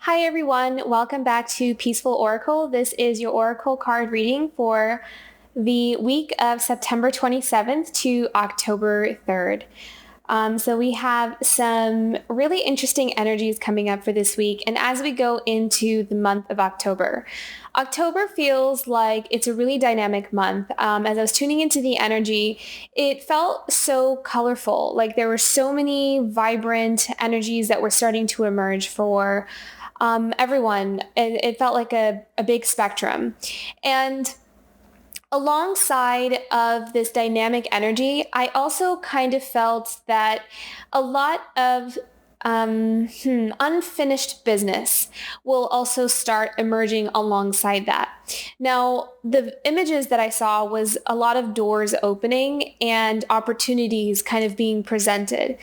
Hi everyone, welcome back to Peaceful Oracle. This is your Oracle card reading for the week of September 27th to October 3rd. So we have some really interesting energies coming up for this week. And as we go into the month of October feels like it's a really dynamic month. As I was tuning into the energy, it felt so colorful. Like there were so many vibrant energies that were starting to emerge for everyone. It felt like a big spectrum. And alongside of this dynamic energy, I also kind of felt that a lot of unfinished business will also start emerging alongside that. Now, the images that I saw was a lot of doors opening and opportunities kind of being presented.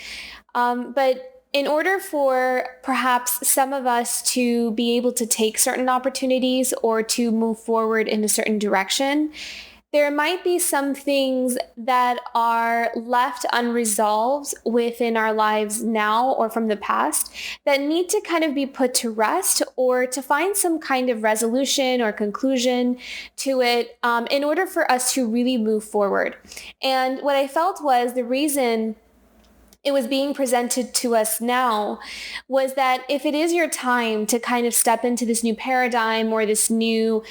But in order for perhaps some of us to be able to take certain opportunities or to move forward in a certain direction, there might be some things that are left unresolved within our lives now or from the past that need to kind of be put to rest or to find some kind of resolution or conclusion to it in order for us to really move forward. And what I felt was the reason it was being presented to us now was that if it is your time to kind of step into this new paradigm or this new,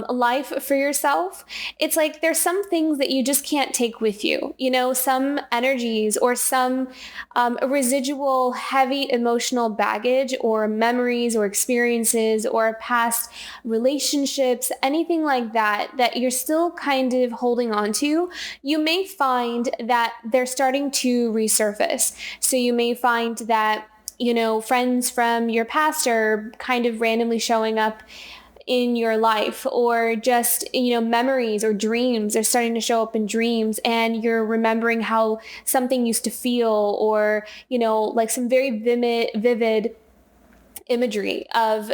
life for yourself, it's like there's some things that you just can't take with you, some energies or some residual heavy emotional baggage or memories or experiences or past relationships, anything like that you're still kind of holding on to. You may find that they're starting to resurface. So you may find that, friends from your past are kind of randomly showing up in your life, or just, memories or dreams are starting to show up in dreams, and you're remembering how something used to feel, or, like some very vivid imagery of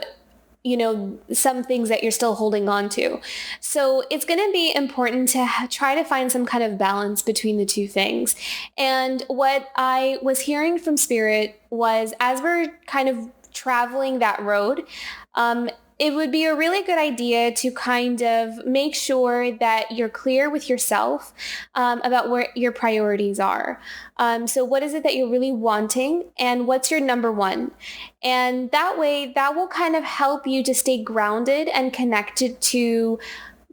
some things that you're still holding on to. So it's going to be important to try to find some kind of balance between the two things. And what I was hearing from Spirit was, as we're kind of traveling that road, it would be a really good idea to kind of make sure that you're clear with yourself about where your priorities are. So what is it that you're really wanting, and what's your number one? And that way, that will kind of help you to stay grounded and connected to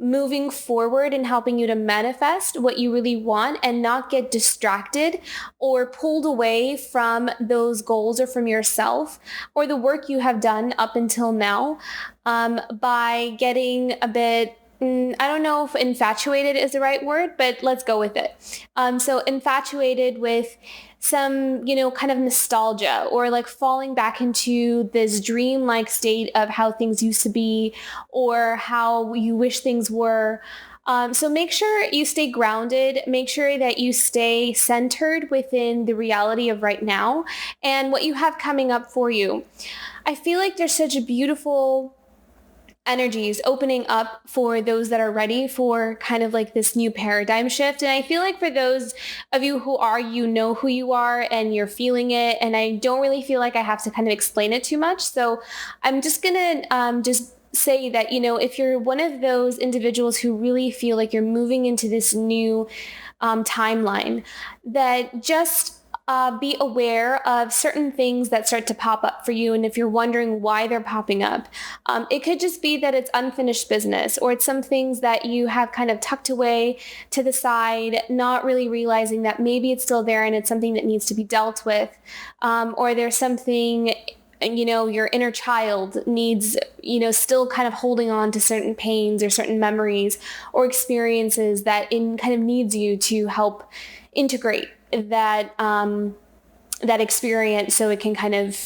moving forward and helping you to manifest what you really want and not get distracted or pulled away from those goals or from yourself or the work you have done up until now by getting a bit, I don't know if infatuated is the right word, but let's go with it. So infatuated with some, kind of nostalgia, or like falling back into this dreamlike state of how things used to be or how you wish things were. So make sure you stay grounded, make sure that you stay centered within the reality of right now and what you have coming up for you. I feel like there's such a beautiful energies opening up for those that are ready for kind of like this new paradigm shift. And I feel like for those of you who are, know who you are and you're feeling it. And I don't really feel like I have to kind of explain it too much. So I'm just going to just say that, if you're one of those individuals who really feel like you're moving into this new timeline, that just be aware of certain things that start to pop up for you. And if you're wondering why they're popping up, it could just be that it's unfinished business, or it's some things that you have kind of tucked away to the side, not really realizing that maybe it's still there and it's something that needs to be dealt with. Or there's something, your inner child needs, still kind of holding on to certain pains or certain memories or experiences that kind of needs you to help integrate that experience so it can kind of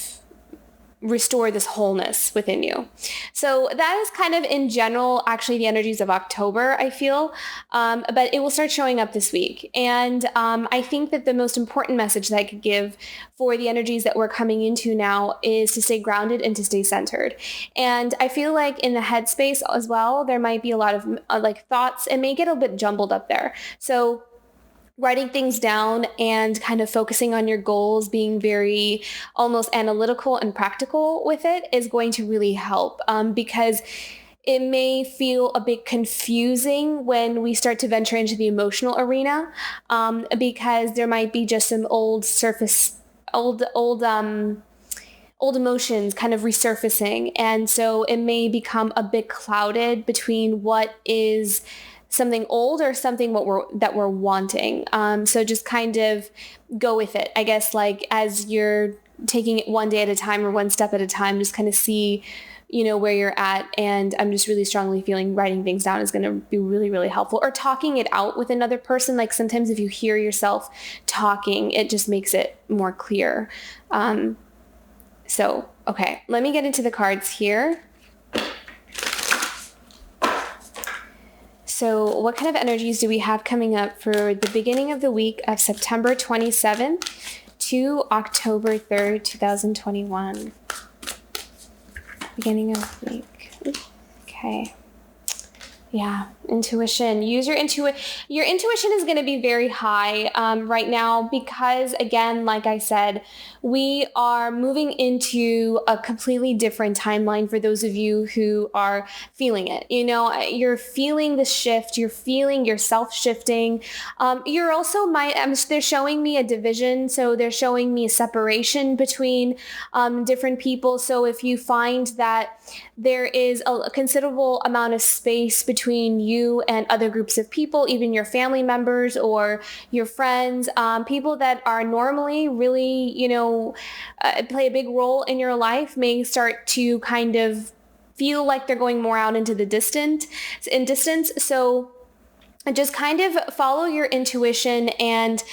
restore this wholeness within you. So that is kind of in general, actually the energies of October, I feel, but it will start showing up this week. And I think that the most important message that I could give for the energies that we're coming into now is to stay grounded and to stay centered. And I feel like in the headspace as well, there might be a lot of thoughts. It may get a bit jumbled up there. So writing things down and kind of focusing on your goals, being very almost analytical and practical with it is going to really help, because it may feel a bit confusing when we start to venture into the emotional arena, because there might be just some old emotions kind of resurfacing. And so it may become a bit clouded between what is something old or something that we're wanting. So just kind of go with it, I guess, like as you're taking it one day at a time or one step at a time, just kind of see, where you're at. And I'm just really strongly feeling writing things down is going to be really, really helpful, or talking it out with another person. Like sometimes if you hear yourself talking, it just makes it more clear. So, okay, let me get into the cards here. So what kind of energies do we have coming up for the beginning of the week of September 27th to October 3rd, 2021? Beginning of the week. Okay. Yeah, intuition. Use your intuition. Your intuition is going to be very high right now because, again, like I said, we are moving into a completely different timeline for those of you who are feeling it. You're feeling the shift. You're feeling yourself shifting. You're also they're showing me a division. So they're showing me a separation between different people. So if you find that there is a considerable amount of space between you and other groups of people, even your family members or your friends, people that are normally really, play a big role in your life may start to kind of feel like they're going more out into the distance. So just kind of follow your intuition, and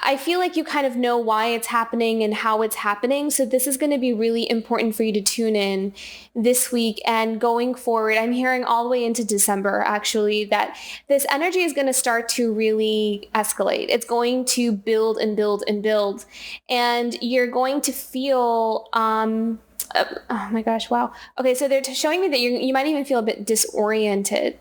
I feel like you kind of know why it's happening and how it's happening. So this is going to be really important for you to tune in this week and going forward. I'm hearing all the way into December, actually, that this energy is going to start to really escalate. It's going to build and build and build. And you're going to feel, oh my gosh, wow. Okay, so they're showing me that you might even feel a bit disoriented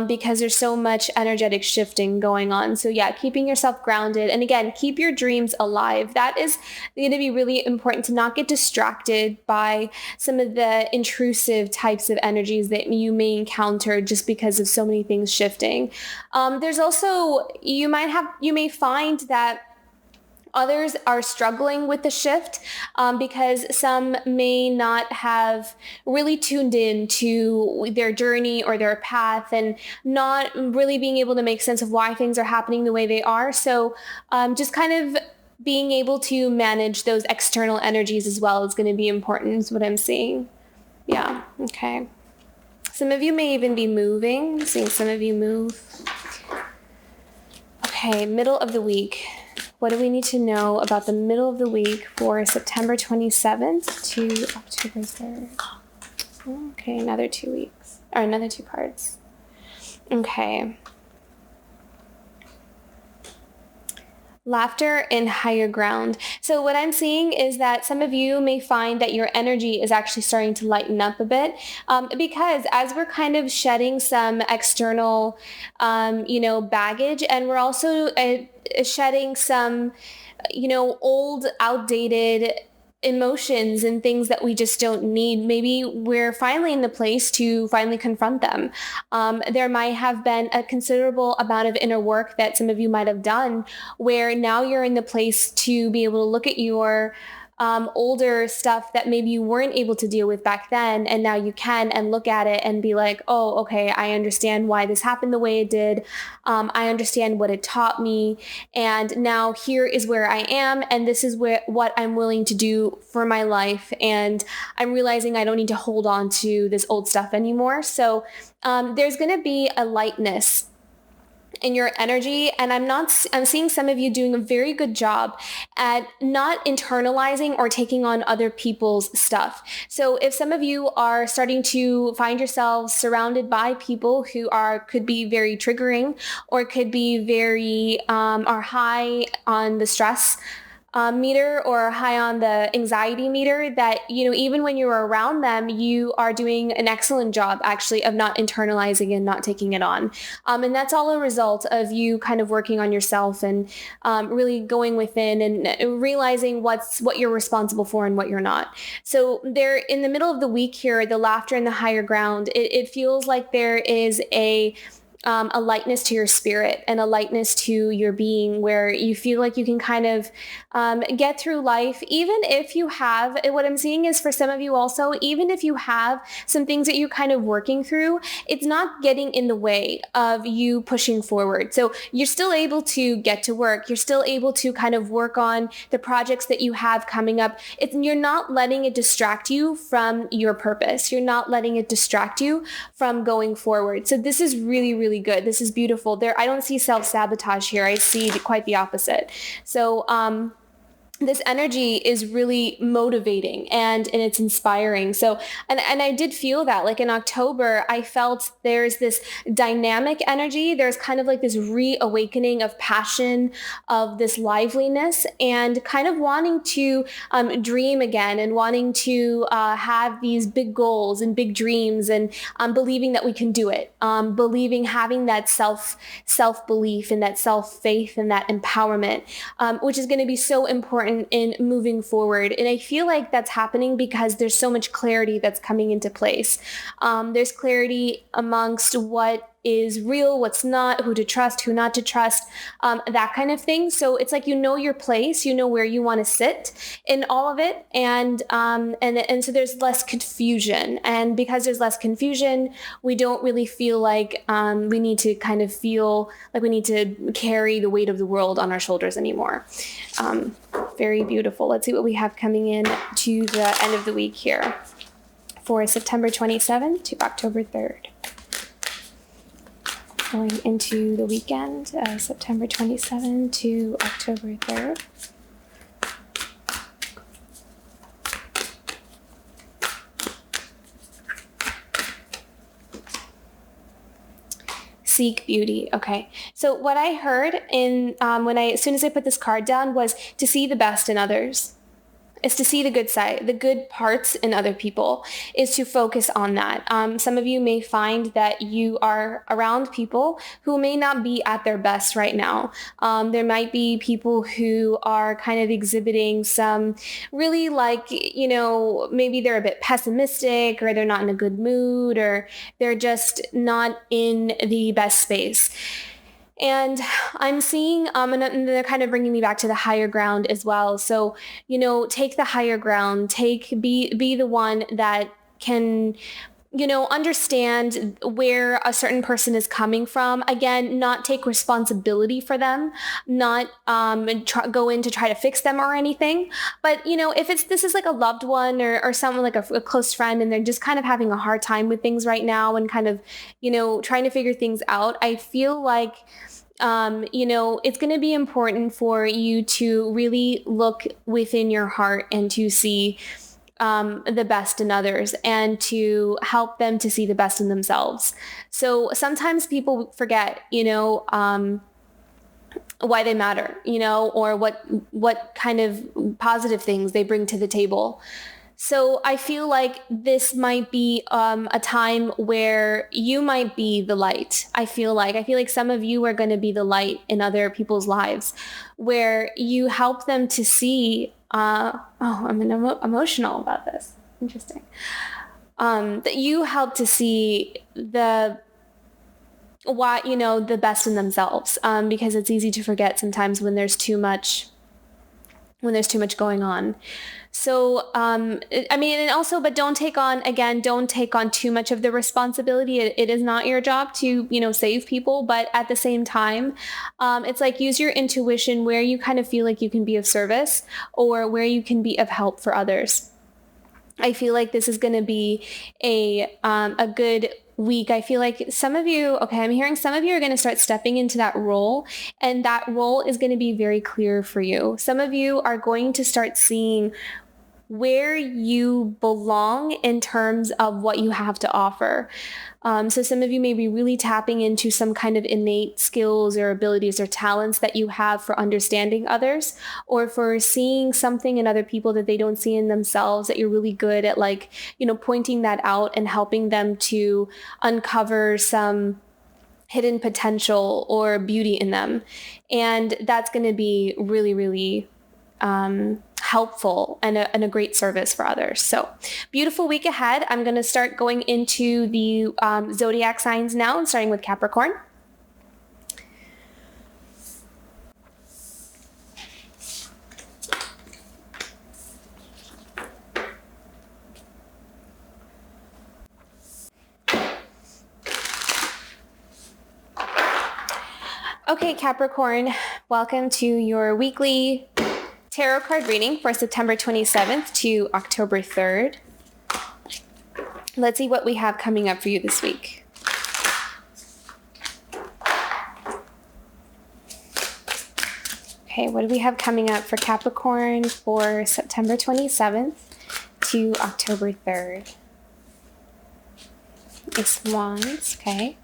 because there's so much energetic shifting going on. So yeah, keeping yourself grounded. And again, keep your dreams alive. That is going to be really important, to not get distracted by some of the intrusive types of energies that you may encounter just because of so many things shifting. There's also, you may find that others are struggling with the shift because some may not have really tuned in to their journey or their path and not really being able to make sense of why things are happening the way they are. So just kind of being able to manage those external energies as well is going to be important, is what I'm seeing. Yeah, okay. Some of you may even be moving. I'm seeing some of you move. Okay, middle of the week. What do we need to know about the middle of the week for September 27th to October 3rd? Okay, another 2 weeks, or another 2 cards. Okay. Laughter and higher ground. So what I'm seeing is that some of you may find that your energy is actually starting to lighten up a bit because as we're kind of shedding some external, baggage, and we're also shedding some, old, outdated emotions and things that we just don't need. Maybe we're finally in the place to finally confront them. There might have been a considerable amount of inner work that some of you might have done where now you're in the place to be able to look at your older stuff that maybe you weren't able to deal with back then, and now you can, and look at it and be like, oh, okay, I understand why this happened the way it did. I understand what it taught me, and now here is where I am, and this is what I'm willing to do for my life, and I'm realizing I don't need to hold on to this old stuff anymore. So there's going to be a lightness in your energy, and I'm seeing some of you doing a very good job at not internalizing or taking on other people's stuff. So if some of you are starting to find yourselves surrounded by people who could be very triggering or could be very are high on the stress meter or high on the anxiety meter, that, even when you're around them, you are doing an excellent job actually of not internalizing and not taking it on. And that's all a result of you kind of working on yourself and really going within and realizing what you're responsible for and what you're not. So there, in the middle of the week here, the laughter and the higher ground, it feels like there is a lightness to your spirit and a lightness to your being, where you feel like you can kind of get through life, even if you have, what I'm seeing is for some of you also, even if you have some things that you're kind of working through, it's not getting in the way of you pushing forward. So you're still able to get to work. You're still able to kind of work on the projects that you have coming up. You're not letting it distract you from your purpose. You're not letting it distract you from going forward. So this is really, really good. This is beautiful. I don't see self-sabotage here. I see quite the opposite. So, this energy is really motivating and it's inspiring. So, and I did feel that, like in October, I felt there's this dynamic energy. There's kind of like this reawakening of passion, of this liveliness, and kind of wanting to dream again, and wanting to have these big goals and big dreams, and believing that we can do it. Having that self-belief and that self-faith and that empowerment, which is going to be so important in moving forward. And I feel like that's happening because there's so much clarity that's coming into place. There's clarity amongst what is real, what's not, who to trust, who not to trust, that kind of thing. So it's like, your place, where you want to sit in all of it. And so there's less confusion. And because there's less confusion, we don't really feel like we need to kind of feel like we need to carry the weight of the world on our shoulders anymore. Very beautiful. Let's see what we have coming in to the end of the week here for September 27th to October 3rd. Going into the weekend, September 27th to October 3rd. Seek beauty. Okay. So what I heard as soon as I put this card down, was to see the best in others. Is to see the good side, the good parts in other people, is to focus on that. Some of you may find that you are around people who may not be at their best right now. There might be people who are kind of exhibiting some really maybe they're a bit pessimistic, or they're not in a good mood, or they're just not in the best space. And I'm seeing, and they're kind of bringing me back to the higher ground as well. So, take the higher ground, be the one that can, understand where a certain person is coming from. Again, not take responsibility for them, not go in to try to fix them or anything. But, if this is like a loved one or someone like a close friend, and they're just kind of having a hard time with things right now and kind of, trying to figure things out, I feel like it's going to be important for you to really look within your heart and to see the best in others, and to help them to see the best in themselves. So sometimes people forget, why they matter, or what kind of positive things they bring to the table. So I feel like this might be a time where you might be the light. I feel like some of you are going to be the light in other people's lives, where you help them to see. I'm emotional about this. Interesting. That you help to see the best in themselves. Because it's easy to forget sometimes when there's too much going on. So, but don't take on too much of the responsibility. It is not your job to, save people, but at the same time, it's like, use your intuition where you kind of feel like you can be of service, or where you can be of help for others. I feel like this is going to be a good week. I feel like I'm hearing some of you are going to start stepping into that role, and that role is going to be very clear for you. Some of you are going to start seeing where you belong in terms of what you have to offer. So some of you may be really tapping into some kind of innate skills or abilities or talents that you have for understanding others, or for seeing something in other people that they don't see in themselves, that you're really good at, like, pointing that out and helping them to uncover some hidden potential or beauty in them. And that's going to be really, really helpful and a great service for others. So beautiful week ahead. I'm going to start going into the zodiac signs now, starting with Capricorn. Okay, Capricorn, welcome to your weekly tarot card reading for September 27th to October 3rd. Let's see what we have coming up for you this week. Okay, what do we have coming up for Capricorn for September 27th to October 3rd? Ace of Wands, okay.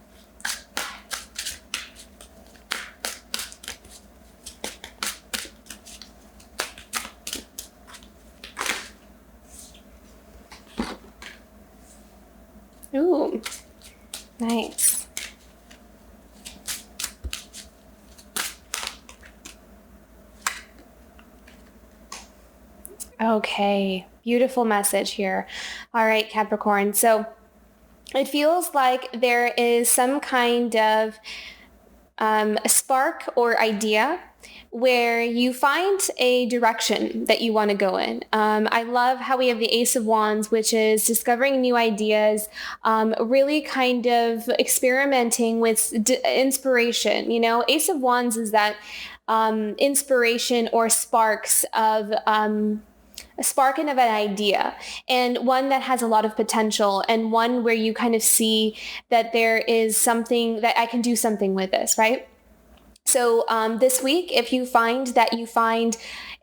Ooh, nice. Okay, beautiful message here. All right, Capricorn. So it feels like there is some kind of a spark or idea where you find a direction that you want to go in. I love how we have the Ace of Wands, which is discovering new ideas, really kind of experimenting with inspiration. Ace of Wands is that inspiration or sparks of a sparking of an idea, and one that has a lot of potential, and one where you kind of see that there is something that I can do something with this, right? So this week, if you find that you find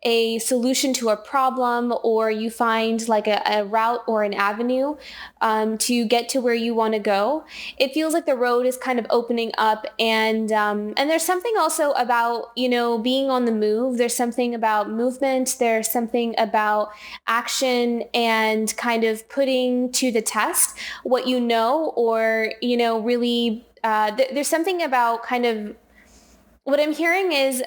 a solution to a problem, or you find like a route or an avenue to get to where you want to go, it feels like the road is kind of opening up. And there's something also about, being on the move. There's something about movement. There's something about action and kind of putting to the test what you know, or, really there's something about kind of what I'm hearing is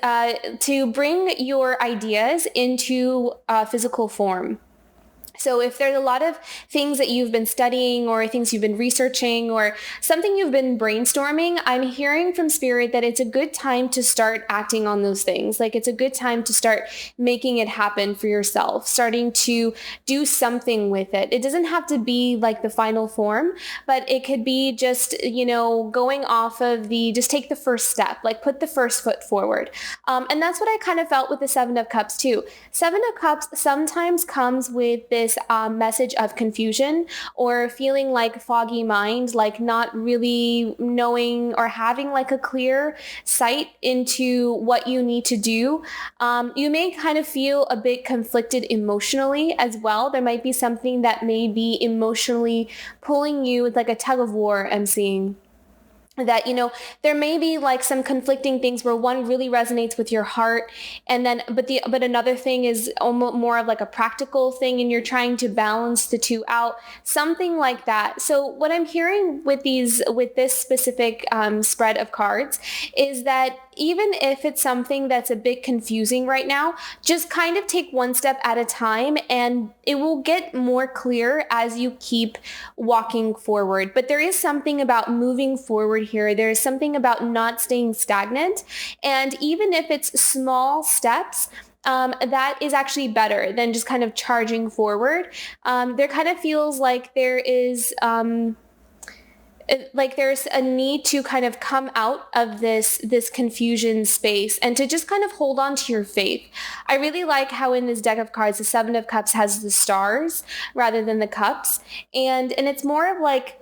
to bring your ideas into physical form. So if there's a lot of things that you've been studying, or things you've been researching, or something you've been brainstorming, I'm hearing from Spirit that it's a good time to start acting on those things. Like, it's a good time to start making it happen for yourself, starting to do something with it. It doesn't have to be like the final form, but it could be just, going off of just take the first step, like put the first foot forward. And that's what I kind of felt with the Seven of Cups too. Seven of Cups sometimes comes with this message of confusion, or feeling like foggy mind, like not really knowing or having like a clear sight into what you need to do. You may kind of feel a bit conflicted emotionally as well. There might be something that may be emotionally pulling you with like a tug of war, I'm seeing. That, there may be like some conflicting things where one really resonates with your heart, and then, but another thing is almost more of like a practical thing, and you're trying to balance the two out, something like that. So what I'm hearing with this specific spread of cards is that even if it's something that's a bit confusing right now, just kind of take one step at a time, and it will get more clear as you keep walking forward. But there is something about moving forward here. There is something about not staying stagnant. And even if it's small steps, that is actually better than just kind of charging forward. There kind of feels like there is there's a need to kind of come out of this confusion space, and to just kind of hold on to your faith. I really like how in this deck of cards, the Seven of Cups has the stars rather than the cups. And it's more of like,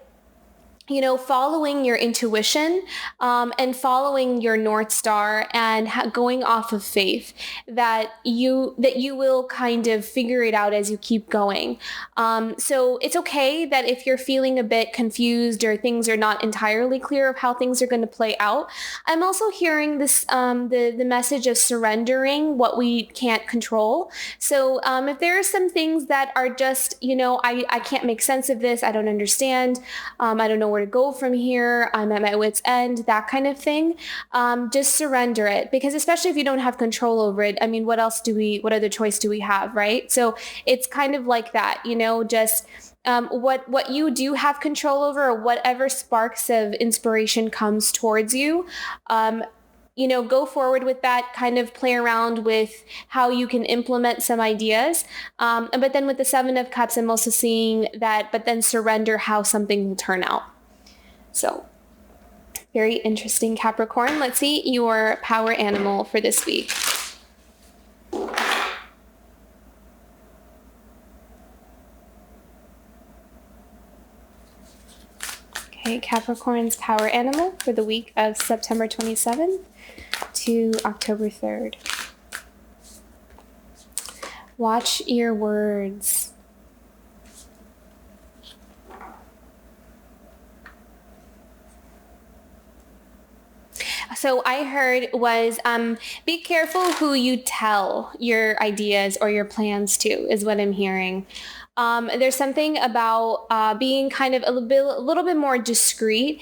following your intuition, and following your North Star, and going off of faith that you will kind of figure it out as you keep going. So it's okay that if you're feeling a bit confused or things are not entirely clear of how things are going to play out. I'm also hearing this, the message of surrendering what we can't control. So if there are some things that are just, I can't make sense of this, I don't understand, I don't know where to go from here, I'm at my wit's end, that kind of thing. Just surrender it, because especially if you don't have control over it, I mean, what other choice do we have, right? So it's kind of like that, just what you do have control over, or whatever sparks of inspiration comes towards you, go forward with that, kind of play around with how you can implement some ideas. But then with the Seven of Cups, I'm also seeing that, but then surrender how something will turn out. So very interesting, Capricorn. Let's see your power animal for this week. Okay, Capricorn's power animal for the week of September 27th to October 3rd. Watch your words. So I heard was, be careful who you tell your ideas or your plans to, is what I'm hearing. There's something about being kind of a little bit more discreet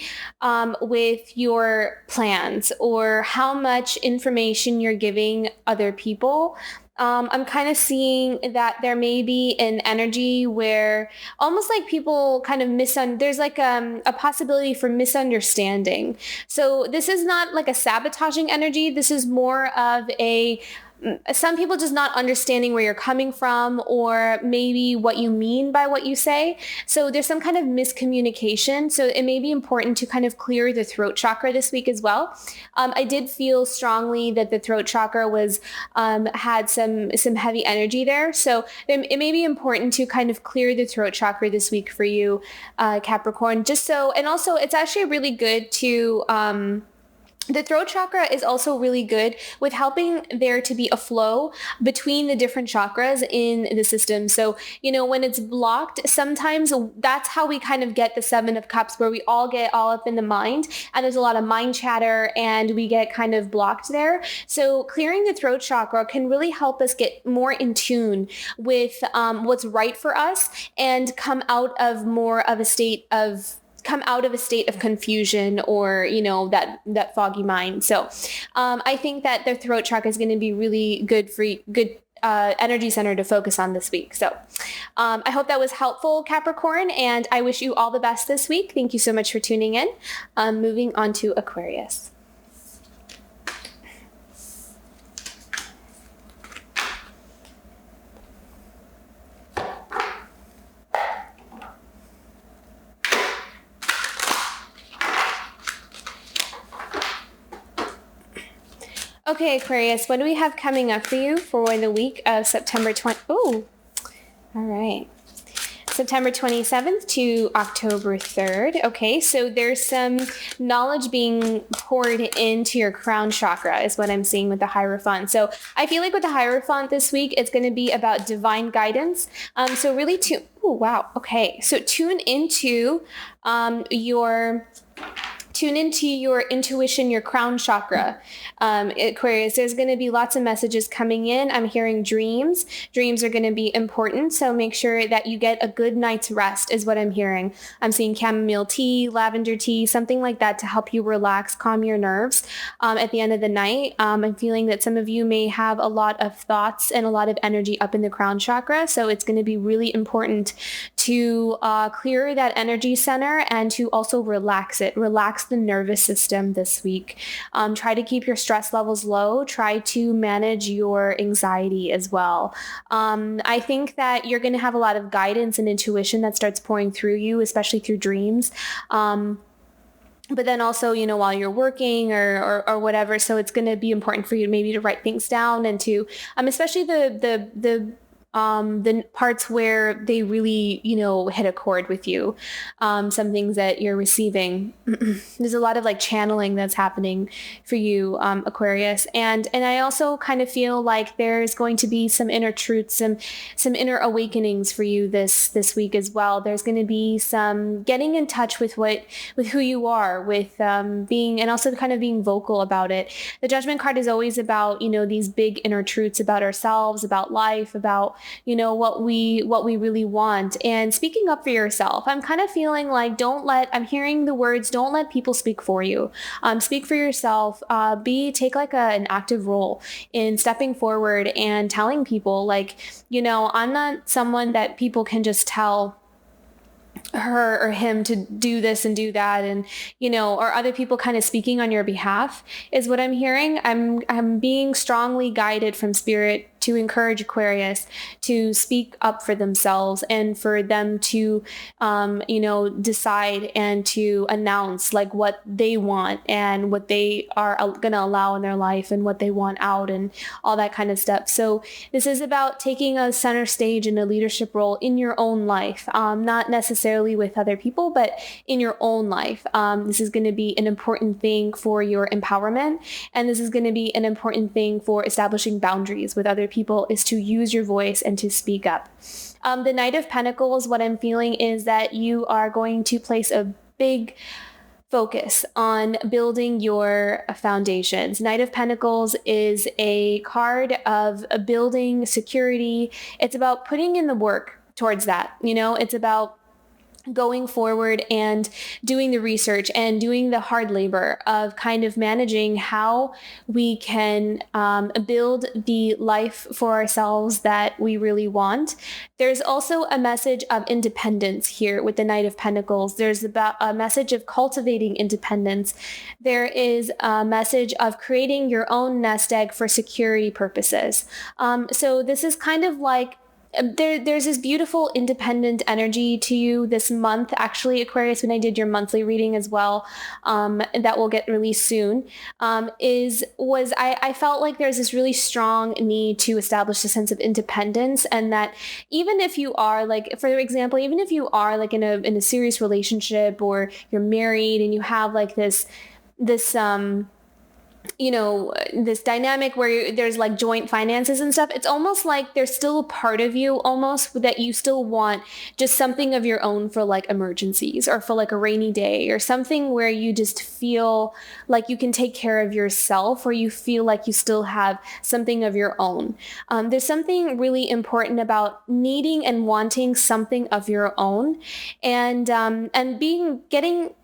with your plans, or how much information you're giving other people. I'm kind of seeing that there may be an energy where almost like people kind of there's like a possibility for misunderstanding. So this is not like a sabotaging energy. This is more of some people just not understanding where you're coming from, or maybe what you mean by what you say. So there's some kind of miscommunication. So it may be important to kind of clear the throat chakra this week as well. I did feel strongly that the throat chakra had some heavy energy there. So it may be important to kind of clear the throat chakra this week for you, Capricorn, and also it's actually really good to, the throat chakra is also really good with helping there to be a flow between the different chakras in the system. So, when it's blocked, sometimes that's how we kind of get the Seven of Cups, where we all get all up in the mind, and there's a lot of mind chatter, and we get kind of blocked there. So clearing the throat chakra can really help us get more in tune with what's right for us, and come out of a state of confusion, or that foggy mind. So I think that the throat chakra is going to be really good energy center to focus on this week. So I hope that was helpful, Capricorn, and I wish you all the best this week. Thank you so much for tuning in. Moving on to Aquarius. Okay, Aquarius, what do we have coming up for you for the week of September 20? Oh, all right. September 27th to October 3rd. Okay, so there's some knowledge being poured into your crown chakra, is what I'm seeing with the Hierophant. So I feel like with the Hierophant this week, it's going to be about divine guidance. So really oh, wow. Okay, so tune into your intuition, your crown chakra, Aquarius. There's going to be lots of messages coming in. I'm hearing dreams. Dreams are going to be important, so make sure that you get a good night's rest, is what I'm hearing. I'm seeing chamomile tea, lavender tea, something like that to help you relax, calm your nerves at the end of the night. I'm feeling that some of you may have a lot of thoughts and a lot of energy up in the crown chakra, so it's going to be really important to clear that energy center, and to also relax the nervous system this week. Try to keep your stress levels low. Try to manage your anxiety as well. I think that you're going to have a lot of guidance and intuition that starts pouring through you, especially through dreams. But then also, while you're working or whatever. So it's going to be important for you maybe to write things down, and to, especially the the parts where they really, hit a chord with you, some things that you're receiving. There's a lot of like channeling that's happening for you, Aquarius. And I also kind of feel like there's going to be some inner truths, some inner awakenings for you this week as well. There's going to be some getting in touch with who you are, with being, and also kind of being vocal about it. The Judgment card is always about, these big inner truths about ourselves, about life, about, what we really want, and speaking up for yourself. I'm kind of feeling like I'm hearing the words, don't let people speak for you. Speak for yourself. Take like an active role in stepping forward and telling people, like, I'm not someone that people can just tell her or him to do this and do that, and or other people kind of speaking on your behalf is what I'm hearing. I'm being strongly guided from spirit to encourage Aquarius to speak up for themselves, and for them to decide and to announce like what they want and what they are going to allow in their life and what they want out and all that kind of stuff. So this is about taking a center stage in a leadership role in your own life, not necessarily with other people, but in your own life. This is going to be an important thing for your empowerment, and this is going to be an important thing for establishing boundaries with other people, is to use your voice and to speak up. The Knight of Pentacles, what I'm feeling is that you are going to place a big focus on building your foundations. Knight of Pentacles is a card of building security. It's about putting in the work towards that. It's about going forward and doing the research and doing the hard labor of kind of managing how we can build the life for ourselves that we really want. There's also a message of independence here with the Knight of Pentacles. There's about a message of cultivating independence. There is a message of creating your own nest egg for security purposes. So this is kind of like there's this beautiful independent energy to you this month, actually, Aquarius, when I did your monthly reading as well, that will get released soon, I felt like there's this really strong need to establish a sense of independence, and that even if you are like, for example, even if you are like in a serious relationship, or you're married and you have like this this dynamic where there's like joint finances and stuff, it's almost like there's still a part of you almost that you still want just something of your own for like emergencies, or for like a rainy day, or something where you just feel like you can take care of yourself, or you feel like you still have something of your own. There's something really important about needing and wanting something of your own, and getting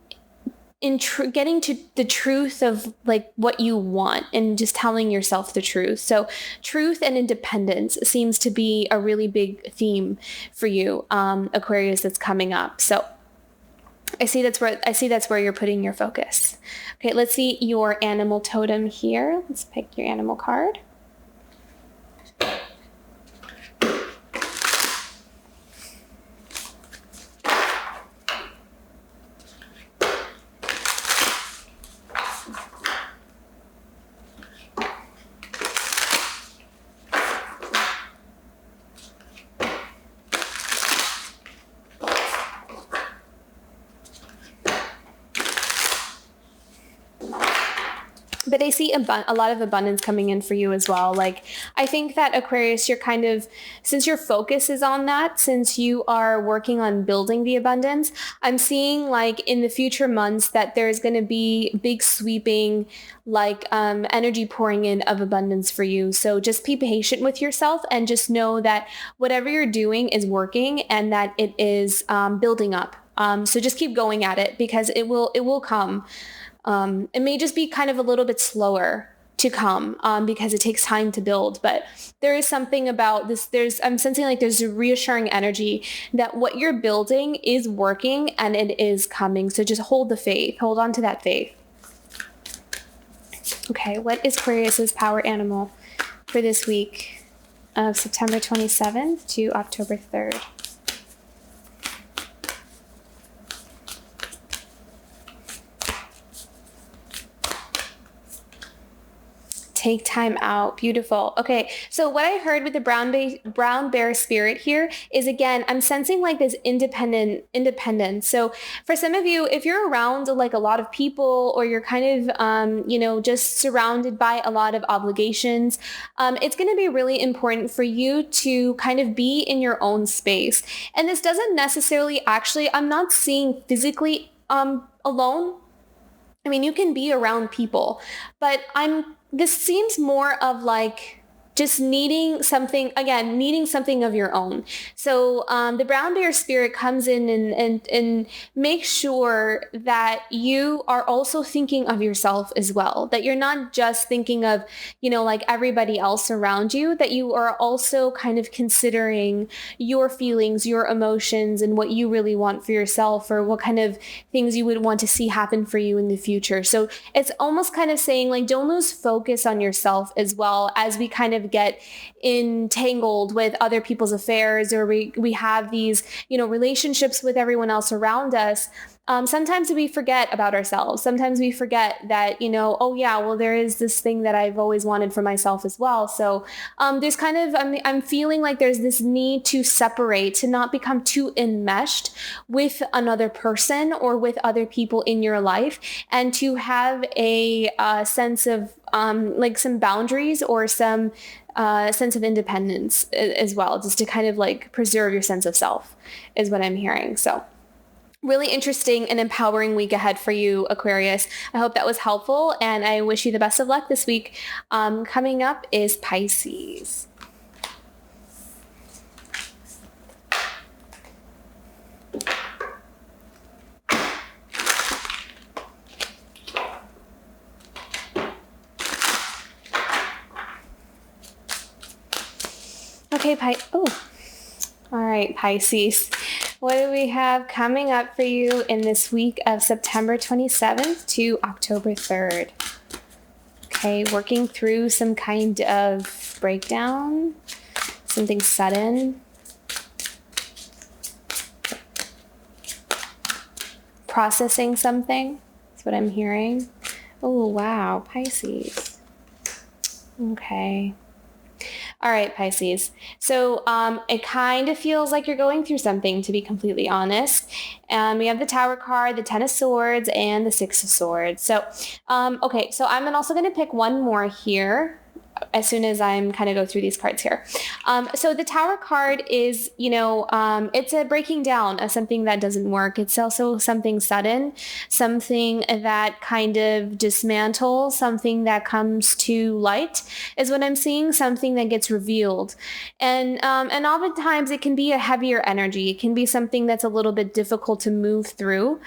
to the truth of like what you want, and just telling yourself the truth. So truth and independence seems to be a really big theme for you, Aquarius, that's coming up. So I see that's where you're putting your focus. Okay, let's see your animal totem here. Let's pick your animal card. But I see a lot of abundance coming in for you as well. Like, I think that Aquarius, you're kind of, since your focus is on that, since you are working on building the abundance, I'm seeing like in the future months that there's going to be big sweeping like energy pouring in of abundance for you. So just be patient with yourself, and just know that whatever you're doing is working, and that it is building up. So just keep going at it, because it will come. It may just be kind of a little bit slower to come, because it takes time to build, but there is something about this. I'm sensing like there's a reassuring energy that what you're building is working and it is coming. So just hold the faith, hold on to that faith. Okay, what is Aquarius's power animal for this week of September 27th to October 3rd? Take time out. Beautiful. Okay. So what I heard with the brown bear spirit here is, again, I'm sensing like this independence. So for some of you, if you're around like a lot of people, or you're kind of, just surrounded by a lot of obligations, it's going to be really important for you to kind of be in your own space. And this doesn't necessarily I'm not seeing physically alone. I mean, you can be around people, but this seems more of like just needing something of your own. So the brown bear spirit comes in and makes sure that you are also thinking of yourself as well, that you're not just thinking of, like everybody else around you, that you are also kind of considering your feelings, your emotions, and what you really want for yourself, or what kind of things you would want to see happen for you in the future. So it's almost kind of saying like, don't lose focus on yourself as well, as we kind of get entangled with other people's affairs, or we have these, relationships with everyone else around us. Sometimes we forget about ourselves. Sometimes we forget that, oh yeah, well, there is this thing that I've always wanted for myself as well. So there's kind of, I'm feeling like there's this need to separate, to not become too enmeshed with another person or with other people in your life, and to have a sense of like some boundaries, or some sense of independence as well, just to kind of like preserve your sense of self, is what I'm hearing. So really interesting and empowering week ahead for you, Aquarius. I hope that was helpful, and I wish you the best of luck this week. Coming up is Pisces. Okay, all right, Pisces. What do we have coming up for you in this week of September 27th to October 3rd? Okay, working through some kind of breakdown, something sudden. Processing something, that's what I'm hearing. Oh, wow, Pisces. Okay. All right, Pisces. So it kind of feels like you're going through something, to be completely honest. We have the Tower card, the Ten of Swords, and the Six of Swords. So, okay, so I'm also going to pick one more here as soon as I'm kind of go through these cards here. So the Tower card is, it's a breaking down of something that doesn't work. It's also something sudden, something that kind of dismantles, something that comes to light is what I'm seeing, something that gets revealed. And oftentimes it can be a heavier energy. It can be something that's a little bit difficult to move through.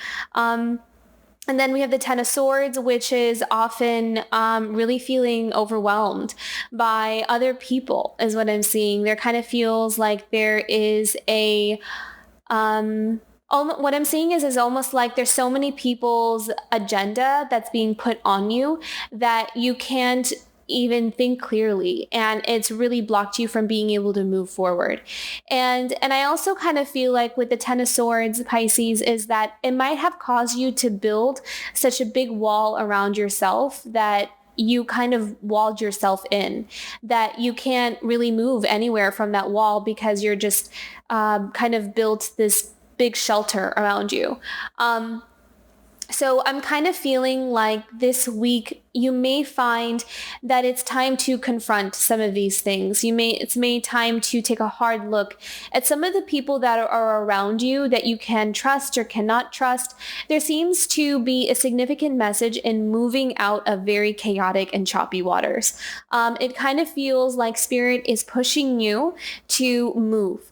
And then we have the Ten of Swords, which is often really feeling overwhelmed by other people, is what I'm seeing. There kind of feels like there is what I'm seeing is almost like there's so many people's agenda that's being put on you that you can't even think clearly, and it's really blocked you from being able to move forward. And I also kind of feel like with the Ten of Swords, Pisces, is that it might have caused you to build such a big wall around yourself that you kind of walled yourself in, that you can't really move anywhere from that wall because you're just kind of built this big shelter around you. So I'm kind of feeling like this week you may find that it's time to confront some of these things. It's time to take a hard look at some of the people that are around you that you can trust or cannot trust. There seems to be a significant message in moving out of very chaotic and choppy waters. It kind of feels like Spirit is pushing you to move.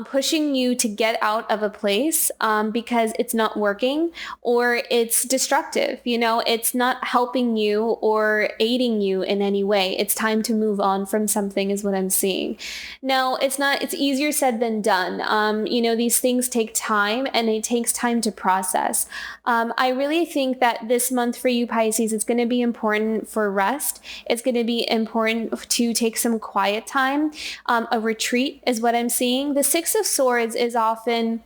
Pushing you to get out of a place because it's not working or it's destructive. It's not helping you or aiding you in any way. It's time to move on from something is what I'm seeing. Now, it's easier said than done. These things take time, and it takes time to process. I really think that this month for you, Pisces, it's going to be important for rest. It's going to be important to take some quiet time. A retreat is what I'm seeing. The Six of Swords is often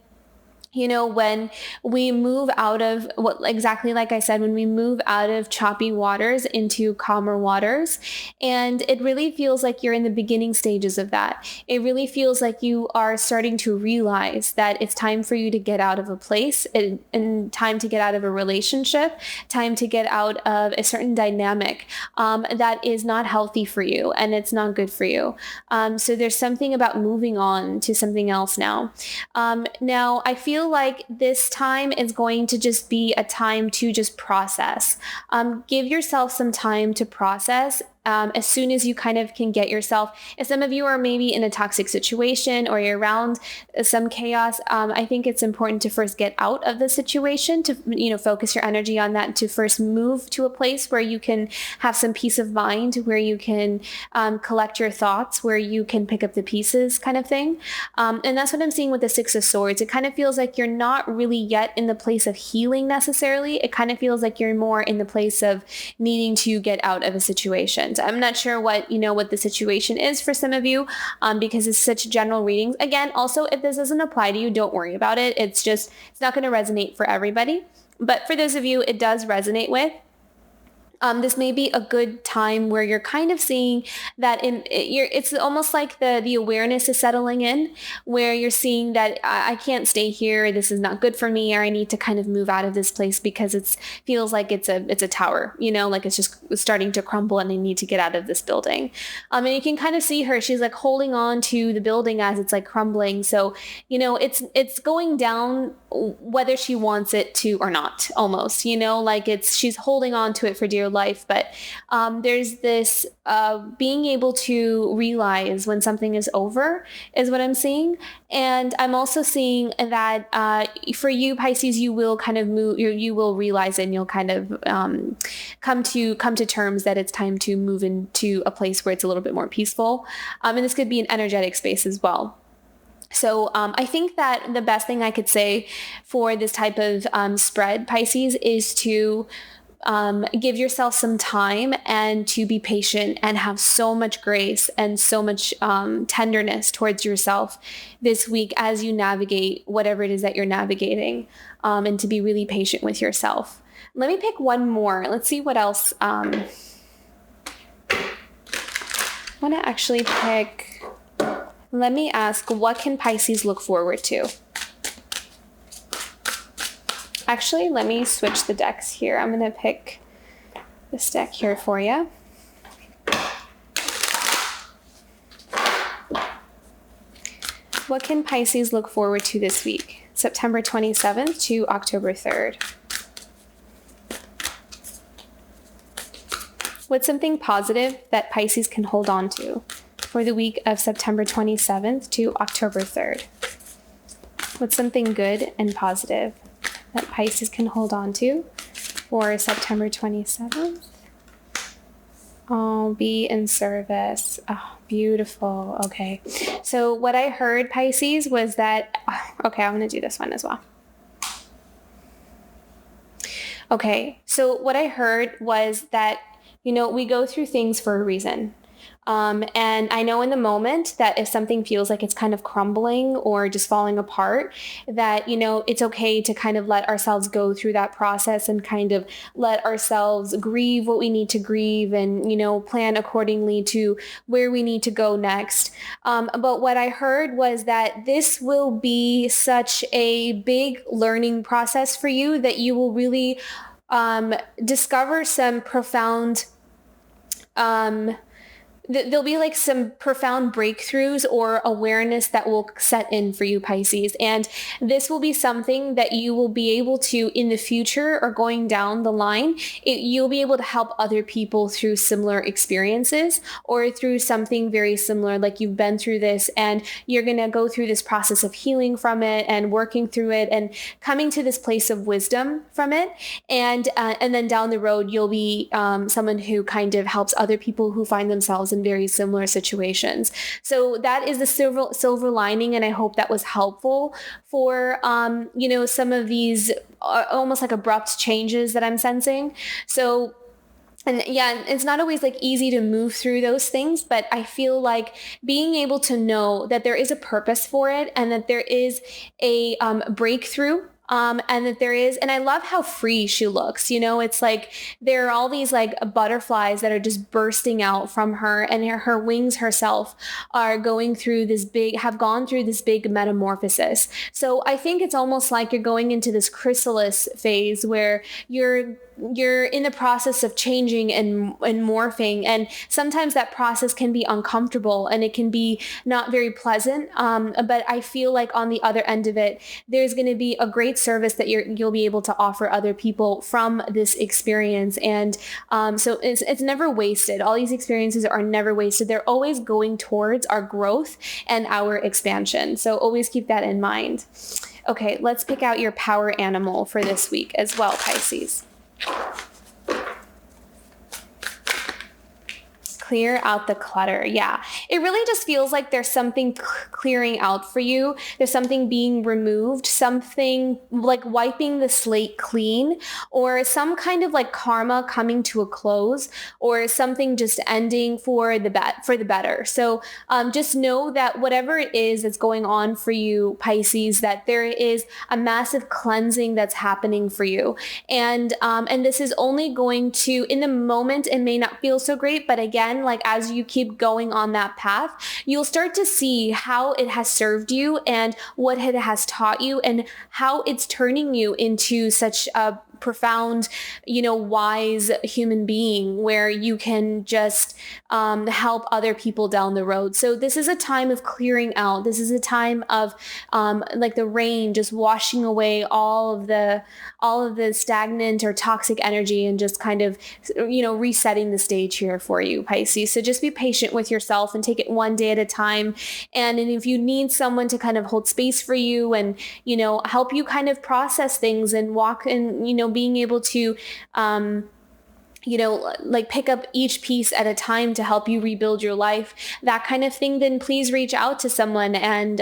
When we move out of what exactly like I said, when we move out of choppy waters into calmer waters, and it really feels like you're in the beginning stages of that. It really feels like you are starting to realize that it's time for you to get out of a place and time to get out of a relationship, time to get out of a certain dynamic that is not healthy for you and it's not good for you. So there's something about moving on to something else now. Now, I feel like this time is going to just be a time to just process. Give yourself some time to process. As soon as you kind of can get yourself, if some of you are maybe in a toxic situation or you're around some chaos, I think it's important to first get out of the situation, to, focus your energy on that, to first move to a place where you can have some peace of mind, where you can collect your thoughts, where you can pick up the pieces kind of thing. And that's what I'm seeing with the Six of Swords. It kind of feels like you're not really yet in the place of healing necessarily. It kind of feels like you're more in the place of needing to get out of a situation. I'm not sure what the situation is for some of you, because it's such general readings. Again, also, if this doesn't apply to you, don't worry about it. It's not going to resonate for everybody. But for those of you it does resonate with, this may be a good time where you're kind of seeing that it's almost like the awareness is settling in, where you're seeing that I can't stay here. This is not good for me, or I need to kind of move out of this place because it feels like it's a tower, like it's just starting to crumble and I need to get out of this building. And you can kind of see her. She's like holding on to the building as it's like crumbling. So, it's going down whether she wants it to or not, almost, she's holding on to it for dear life. But there's this being able to realize when something is over is what I'm seeing. And I'm also seeing that for you, Pisces, you will kind of move, you will realize it, and you'll kind of come to terms that it's time to move into a place where it's a little bit more peaceful. And this could be an energetic space as well. So I think that the best thing I could say for this type of spread, Pisces, is to give yourself some time and to be patient and have so much grace and so much tenderness towards yourself this week as you navigate whatever it is that you're navigating, and to be really patient with yourself. Let me pick one more. Let's see what else. I want to actually pick... Let me ask, what can Pisces look forward to? Actually, let me switch the decks here. I'm going to pick this deck here for you. What can Pisces look forward to this week? September 27th to October 3rd. What's something positive that Pisces can hold on to for the week of September 27th to October 3rd? What's something good and positive that Pisces can hold on to for September 27th? Oh, be in service. Oh, beautiful. Okay. So what I heard, Pisces, was that... Okay, I'm going to do this one as well. Okay, so what I heard was that, we go through things for a reason. And I know in the moment that if something feels like it's kind of crumbling or just falling apart, that, it's okay to kind of let ourselves go through that process and kind of let ourselves grieve what we need to grieve and, plan accordingly to where we need to go next. But what I heard was that this will be such a big learning process for you that you will really discover some profound there'll be like some profound breakthroughs or awareness that will set in for you, Pisces. And this will be something that you will be able to, in the future or going down the line, you'll be able to help other people through similar experiences or through something very similar, like you've been through this and you're going to go through this process of healing from it and working through it and coming to this place of wisdom from it. And then down the road, you'll be someone who kind of helps other people who find themselves in very similar situations. So that is the silver lining, and I hope that was helpful for some of these almost like abrupt changes that I'm sensing. So And yeah, it's not always like easy to move through those things, but I feel like being able to know that there is a purpose for it and that there is a breakthrough. And that there is, and I love how free she looks. It's like there are all these like butterflies that are just bursting out from her, and her wings herself are have gone through this big metamorphosis. So I think it's almost like you're going into this chrysalis phase where you're in the process of changing and morphing, and sometimes that process can be uncomfortable and it can be not very pleasant, but I feel like on the other end of it there's going to be a great service that you'll be able to offer other people from this experience. And so it's never wasted. All these experiences are never wasted. They're always going towards our growth and our expansion, so always keep that in mind. Okay, let's pick out your power animal for this week as well, Pisces. Clear out the clutter. Yeah, it really just feels like there's something clearing out for you. There's something being removed, something like wiping the slate clean, or some kind of like karma coming to a close, or something just ending for the better. So just know that whatever it is that's going on for you, Pisces, that there is a massive cleansing that's happening for you. And this is only going to, in the moment, it may not feel so great, but again, like as you keep going on that path, you'll start to see how it has served you and what it has taught you and how it's turning you into such a profound, wise human being where you can just help other people down the road. So this is a time of clearing out. This is a time of like the rain just washing away all of the stagnant or toxic energy and just kind of, resetting the stage here for you, Pisces. So just be patient with yourself and take it one day at a time. And if you need someone to kind of hold space for you and, help you kind of process things and walk and, being able to, like pick up each piece at a time to help you rebuild your life, that kind of thing, then please reach out to someone and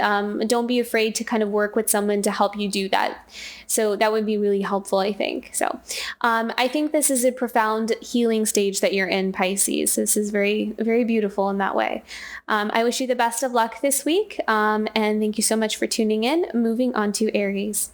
don't be afraid to kind of work with someone to help you do that. So that would be really helpful, I think. So I think this is a profound healing stage that you're in, Pisces. This is very, very beautiful in that way. I wish you the best of luck this week. And thank you so much for tuning in. Moving on to Aries.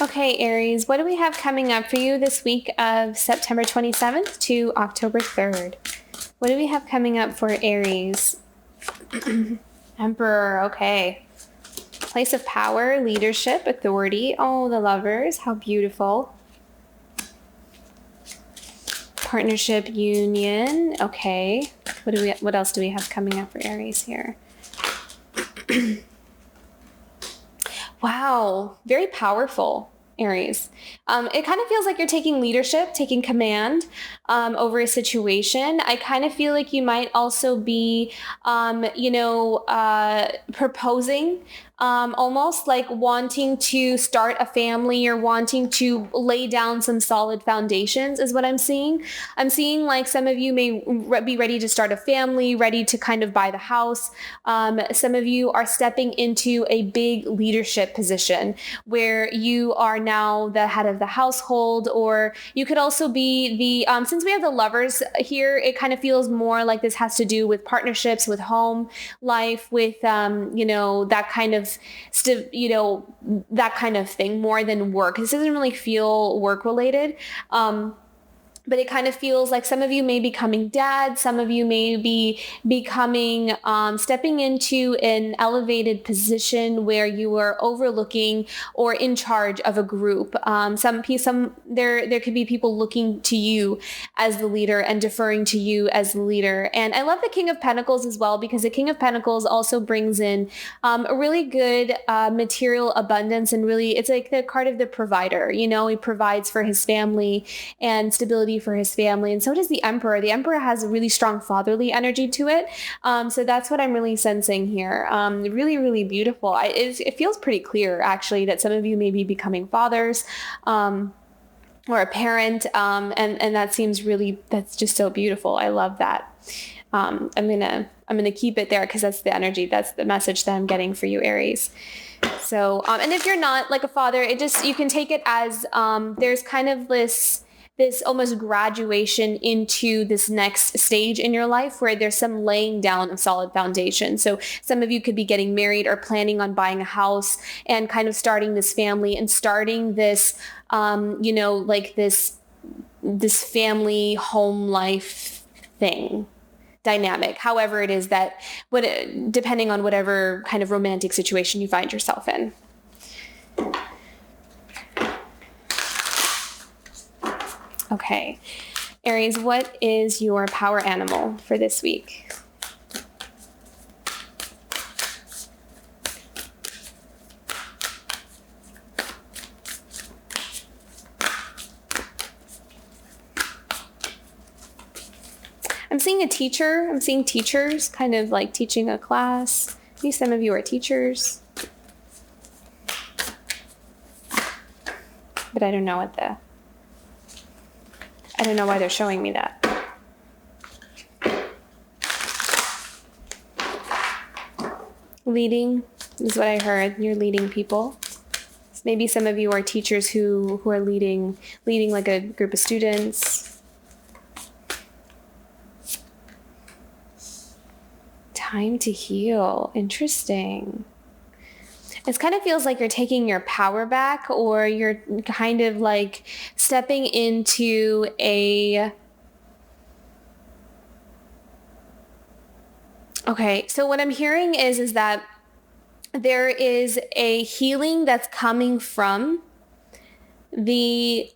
Okay, Aries, what do we have coming up for you this week of September 27th to October 3rd? What do we have coming up for Aries? Emperor, okay. Place of power, leadership, authority. Oh, the Lovers, how beautiful. Partnership, union, okay. What else do we have coming up for Aries here? Wow, very powerful, Aries. It kind of feels like you're taking leadership, taking command over a situation. I kind of feel like you might also be, proposing, almost like wanting to start a family or wanting to lay down some solid foundations is what I'm seeing. I'm seeing like some of you may be ready to start a family, ready to kind of buy the house. Some of you are stepping into a big leadership position where you are now the head of the household, or you could also be the, since we have the Lovers here, it kind of feels more like this has to do with partnerships, with home life, with, that kind of that kind of thing more than work. This doesn't really feel work related. but it kind of feels like some of you may be becoming dad, some of you may be becoming, stepping into an elevated position where you are overlooking or in charge of a group. There could be people looking to you as the leader and deferring to you as the leader. And I love the King of Pentacles as well, because the King of Pentacles also brings in a really good material abundance, and really it's like the card of the provider. You know, he provides for his family and stability for his family. And so does the Emperor. The Emperor has a really strong fatherly energy to it. So that's what I'm really sensing here. Really, really beautiful. It feels pretty clear, actually, that some of you may be becoming fathers, or a parent. And that seems really, that's just so beautiful. I love that. I'm gonna keep it there because that's the energy. That's the message that I'm getting for you, Aries. So, and if you're not like a father, you can take it as, there's kind of this almost graduation into this next stage in your life where there's some laying down of solid foundation. So some of you could be getting married or planning on buying a house and kind of starting this family and starting this, like this family home life thing. Dynamic, however it is that, depending on whatever kind of romantic situation you find yourself in. Okay, Aries, what is your power animal for this week? I'm seeing a teacher. I'm seeing teachers kind of like teaching a class. Maybe some of you are teachers. But I don't know why they're showing me that. Leading is what I heard. You're leading people. Maybe some of you are teachers who are leading like a group of students. Time to heal. Interesting. It kind of feels like you're taking your power back, or you're kind of like stepping into Okay, so what I'm hearing is that there is a healing that's coming from the,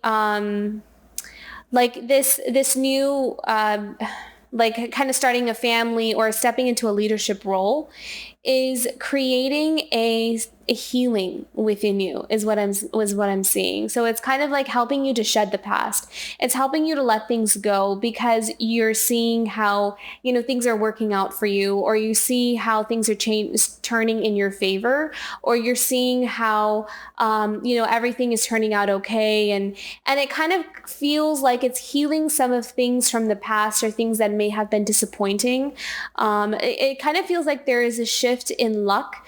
like this new, like kind of starting a family or stepping into a leadership role is creating a healing within you is what I'm seeing. So it's kind of like helping you to shed the past. It's helping you to let things go because you're seeing how, things are working out for you, or you see how things are turning in your favor, or you're seeing how, everything is turning out okay. And it kind of feels like it's healing some of things from the past or things that may have been disappointing. It kind of feels like there is a shift in luck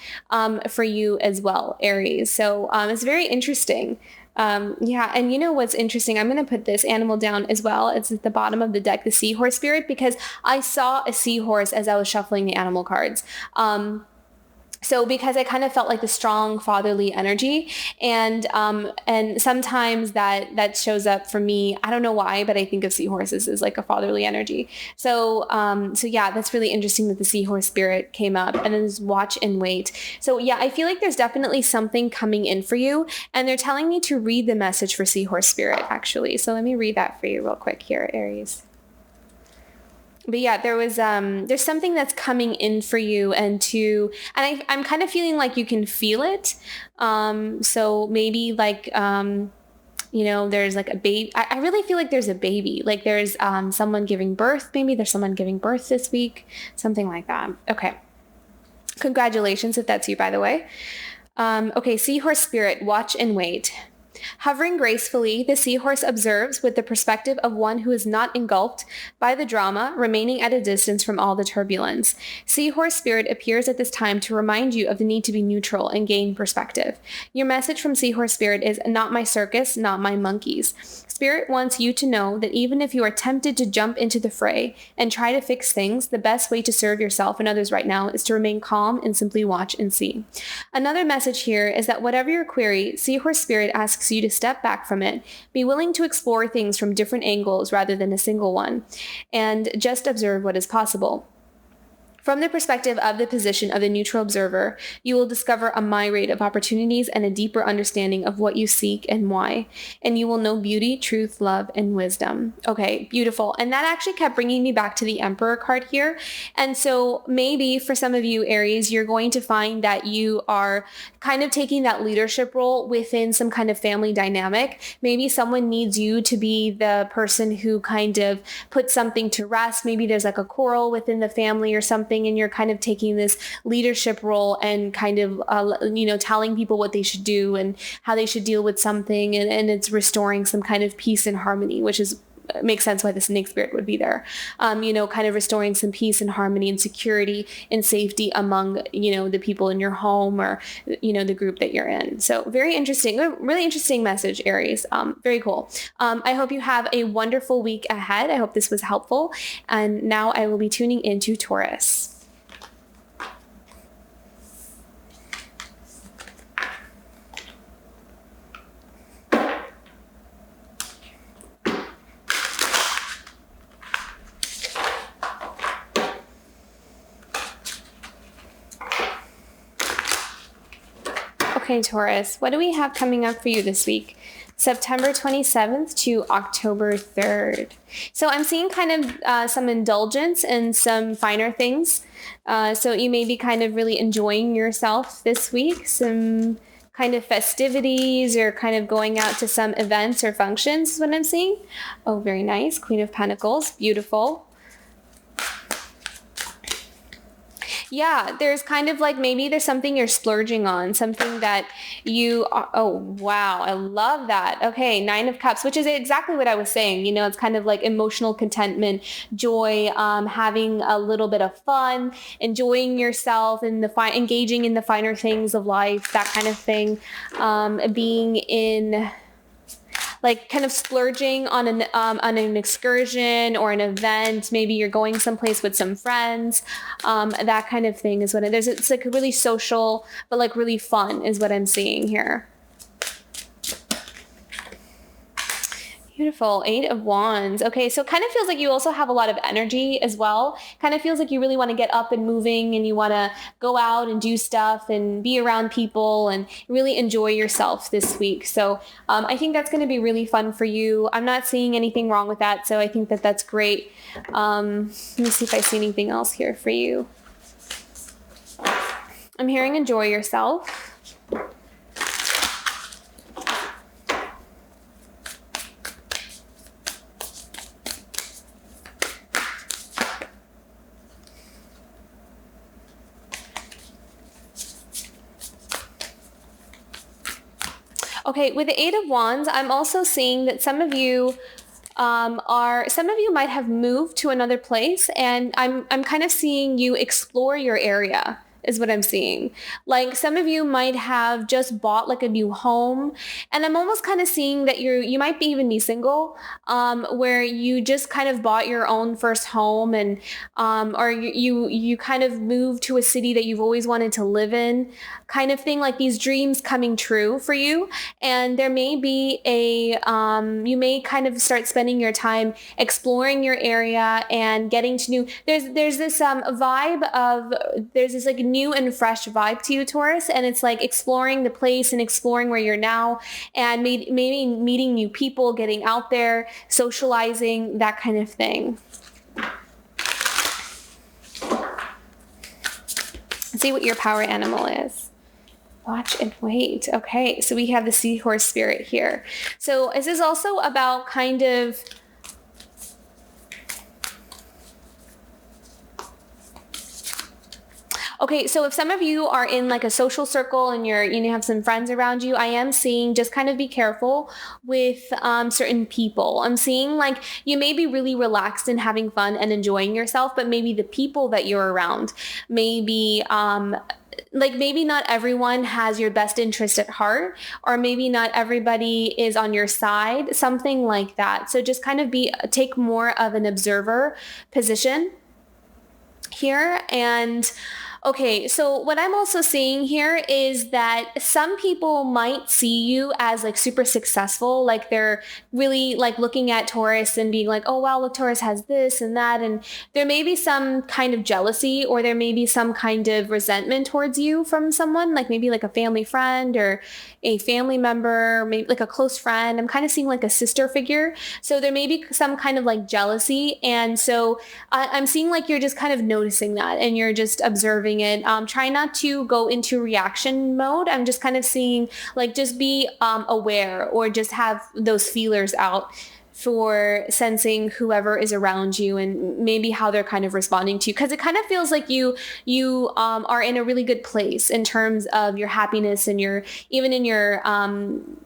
for you as well, Aries. So it's very interesting. And you know what's interesting? I'm going to put this animal down as well. It's at the bottom of the deck, the seahorse spirit, because I saw a seahorse as I was shuffling the animal cards. So because I kind of felt like the strong fatherly energy, and sometimes that shows up for me. I don't know why, but I think of seahorses as like a fatherly energy. So yeah, that's really interesting that the seahorse spirit came up, and then watch and wait. So yeah, I feel like there's definitely something coming in for you, and they're telling me to read the message for seahorse spirit actually. So let me read that for you real quick here, Aries. But yeah, there's something that's coming in for you, and I'm kind of feeling like you can feel it. So maybe like, there's like a baby. I really feel like there's a baby, like there's someone giving birth. Maybe there's someone giving birth this week, something like that. Okay. Congratulations if that's you, by the way. Okay. Seahorse spirit, watch and wait. Hovering gracefully, the seahorse observes with the perspective of one who is not engulfed by the drama, remaining at a distance from all the turbulence. Seahorse spirit appears at this time to remind you of the need to be neutral and gain perspective. Your message from seahorse spirit is, not my circus, not my monkeys. Spirit wants you to know that even if you are tempted to jump into the fray and try to fix things, the best way to serve yourself and others right now is to remain calm and simply watch and see. Another message here is that whatever your query, seahorse spirit asks you to step back from it, be willing to explore things from different angles rather than a single one, and just observe what is possible. From the perspective of the position of the neutral observer, you will discover a myriad of opportunities and a deeper understanding of what you seek and why. And you will know beauty, truth, love, and wisdom. Okay, beautiful. And that actually kept bringing me back to the Emperor card here. And so maybe for some of you, Aries, you're going to find that you are kind of taking that leadership role within some kind of family dynamic. Maybe someone needs you to be the person who kind of puts something to rest. Maybe there's like a quarrel within the family or something, and you're kind of taking this leadership role and kind of, telling people what they should do and how they should deal with something. And it's restoring some kind of peace and harmony, which makes sense why the snake spirit would be there. Kind of restoring some peace and harmony and security and safety among, the people in your home or, the group that you're in. So very interesting, really interesting message, Aries. Very cool. I hope you have a wonderful week ahead. I hope this was helpful. And now I will be tuning into Taurus. Okay, Taurus, what do we have coming up for you this week? September 27th to October 3rd. So I'm seeing kind of some indulgence and some finer things. So you may be kind of really enjoying yourself this week. Some kind of festivities or kind of going out to some events or functions is what I'm seeing. Oh, very nice. Queen of Pentacles. Beautiful. Yeah, there's kind of like maybe there's something you're splurging on, something that you are, oh, wow, I love that. Okay, Nine of Cups, which is exactly what I was saying. It's kind of like emotional contentment, joy, having a little bit of fun, enjoying yourself and engaging in the finer things of life, that kind of thing. Being in like kind of splurging on an excursion or an event. Maybe you're going someplace with some friends. That kind of thing is what it's like really social, but like really fun is what I'm seeing here. Beautiful. Eight of Wands. Okay, so it kind of feels like you also have a lot of energy as well. Kind of feels like you really want to get up and moving and you want to go out and do stuff and be around people and really enjoy yourself this week. So I think that's going to be really fun for you. I'm not seeing anything wrong with that, so I think that that's great. Let me see if I see anything else here for you. I'm hearing enjoy yourself. Okay, with the Eight of Wands, I'm also seeing that some of you might have moved to another place, and I'm kind of seeing you explore your area is what I'm seeing. Like some of you might have just bought like a new home, and I'm almost kind of seeing that you might be even be single, where you just kind of bought your own first home, and or you kind of moved to a city that you've always wanted to live in, kind of thing, like these dreams coming true for you. And there may be you may kind of start spending your time exploring your area and getting to new, there's this vibe of, there's this like new and fresh vibe to you, Taurus, and it's like exploring the place and exploring where you're now, and maybe meeting new people, getting out there, socializing, that kind of thing. Let's see what your power animal is. Watch and wait. Okay, so we have the seahorse spirit here. So this is also about kind of okay, so if some of you are in like a social circle and you have some friends around you, I am seeing just kind of be careful with certain people. I'm seeing like you may be really relaxed and having fun and enjoying yourself, but maybe the people that you're around, maybe maybe not everyone has your best interest at heart, or maybe not everybody is on your side, something like that. So just kind of take more of an observer position here, and Okay, so what I'm also seeing here is that some people might see you as like super successful, like they're really like looking at Taurus and being like, oh wow, look, Taurus has this and that. And there may be some kind of jealousy, or there may be some kind of resentment towards you from someone, like maybe like a family friend or a family member, maybe like a close friend. I'm kind of seeing like a sister figure. So there may be some kind of like jealousy. And so I'm seeing like you're just kind of noticing that and you're just observing it. Try not to go into reaction mode. I'm just kind of seeing like just be aware, or just have those feelers out for sensing whoever is around you and maybe how they're kind of responding to you, because it kind of feels like you are in a really good place in terms of your happiness and your, even in your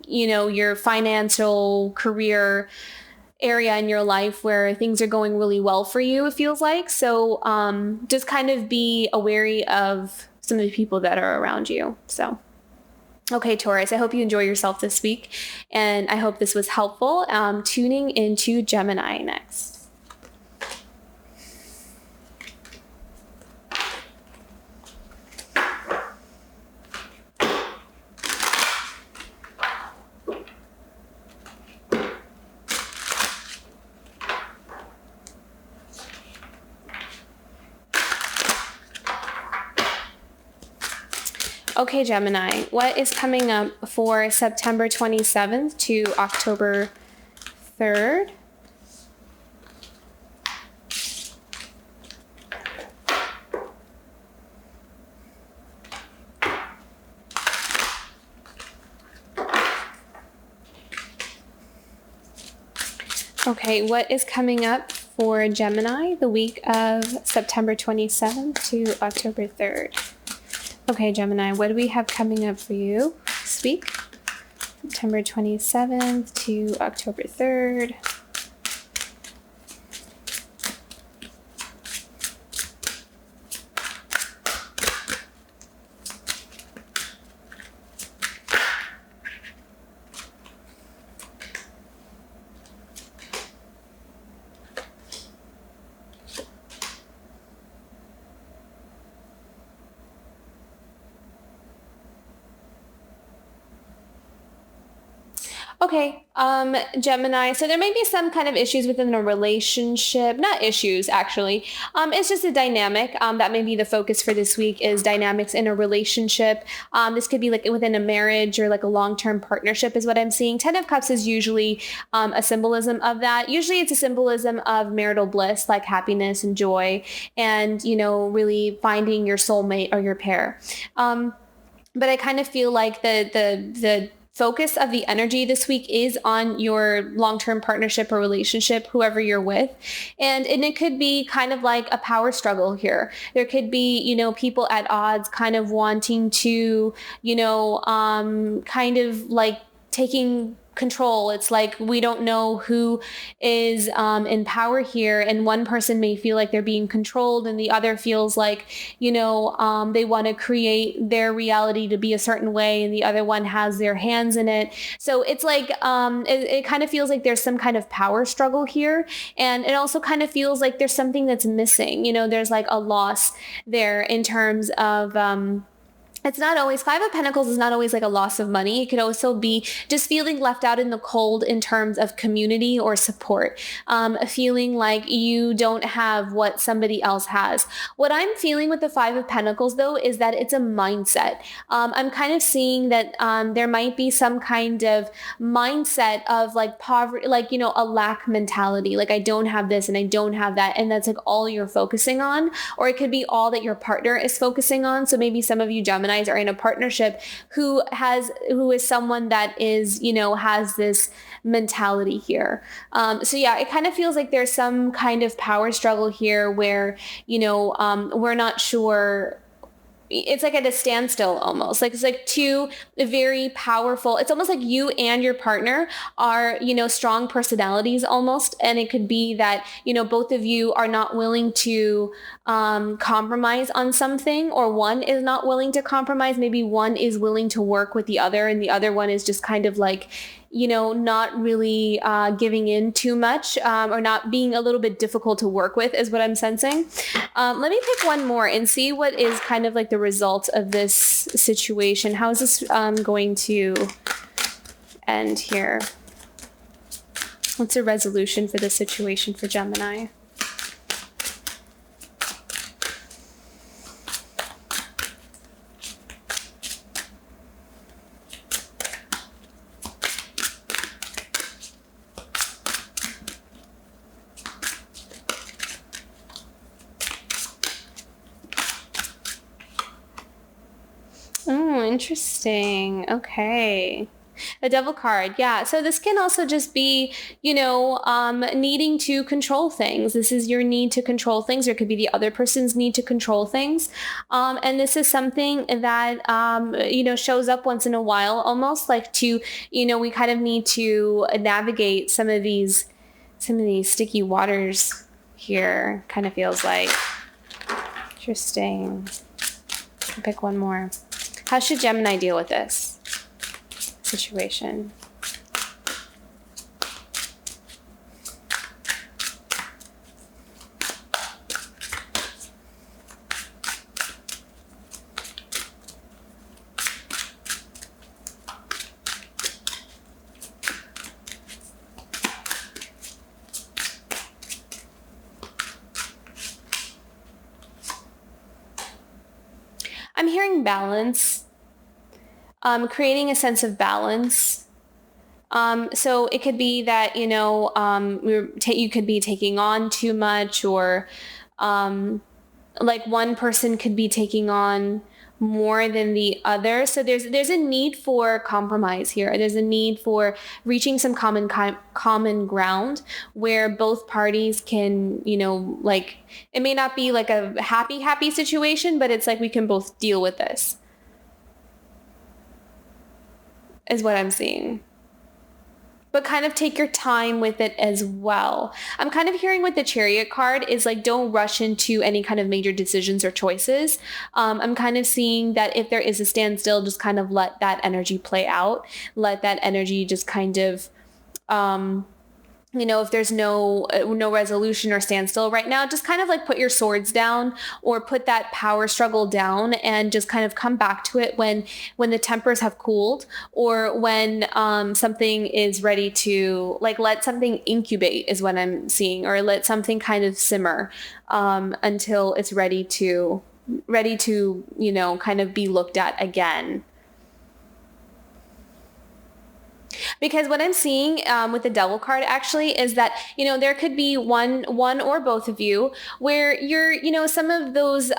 your financial career area in your life where things are going really well for you, it feels like. So just kind of be wary of some of the people that are around you. So okay, Taurus, I hope you enjoy yourself this week, and I hope this was helpful. Tuning into Gemini next. Okay, Gemini, what is coming up for September 27th to October 3rd? Okay, what is coming up for Gemini the week of September 27th to October 3rd? Okay, Gemini, what do we have coming up for you this week? September 27th to October 3rd. Okay, Gemini, so there may be some kind of issues within a relationship, not issues actually, it's just a dynamic, that may be the focus for this week, is dynamics in a relationship. This could be like within a marriage or like a long-term partnership is what I'm seeing. 10 of Cups is usually a symbolism of that. Usually it's a symbolism of marital bliss, like happiness and joy, and, really finding your soulmate or your pair. But I kind of feel like the focus of the energy this week is on your long-term partnership or relationship, whoever you're with. And it could be kind of like a power struggle here. There could be, people at odds kind of wanting to, kind of like taking control. It's like we don't know who is in power here, and one person may feel like they're being controlled and the other feels like they want to create their reality to be a certain way, and the other one has their hands in it. So it's like it kind of feels like there's some kind of power struggle here, and it also kind of feels like there's something that's missing. There's like a loss there in terms of it's not always, Five of Pentacles is not always like a loss of money. It could also be just feeling left out in the cold in terms of community or support, feeling like you don't have what somebody else has. What I'm feeling with the Five of Pentacles though is that it's a mindset. I'm kind of seeing that there might be some kind of mindset of like poverty, like, a lack mentality. Like I don't have this and I don't have that. And that's like all you're focusing on, or it could be all that your partner is focusing on. So maybe some of you Gemini are in a partnership who is someone that is, has this mentality here. So yeah, it kind of feels like there's some kind of power struggle here where, we're not sure. It's like at a standstill almost. Like it's like two very powerful, it's almost like you and your partner are, strong personalities almost. And it could be that, both of you are not willing to compromise on something, or one is not willing to compromise. Maybe one is willing to work with the other and the other one is just kind of like, not really giving in too much, or not being a little bit difficult to work with is what I'm sensing. Let me pick one more and see what is kind of like the result of this situation. How is this going to end here? What's the resolution for this situation for Gemini? Oh, interesting. Okay. A devil card. Yeah. So this can also just be, needing to control things. This is your need to control things, or it could be the other person's need to control things. And this is something that, shows up once in a while, almost like we kind of need to navigate some of these sticky waters here. Kind of feels like. Interesting. I'll pick one more. How should Gemini deal with this situation? I'm hearing balance, creating a sense of balance. So it could be that, you could be taking on too much, or like one person could be taking on more than the other. So there's a need for compromise here. There's a need for reaching some common ground where both parties can, it may not be like a happy situation, but it's like we can both deal with this, is what I'm seeing. But kind of take your time with it as well. I'm kind of hearing with the Chariot card is like, don't rush into any kind of major decisions or choices. I'm kind of seeing that if there is a standstill, just kind of let that energy play out. Let that energy just kind of, if there's no resolution or standstill right now, just kind of like put your swords down, or put that power struggle down, and just kind of come back to it when the tempers have cooled, or when something is ready to, like, let something incubate is what I'm seeing, or let something kind of simmer until it's ready to kind of be looked at again. Because what I'm seeing with the Devil card actually is that, there could be one or both of you where you're, some of those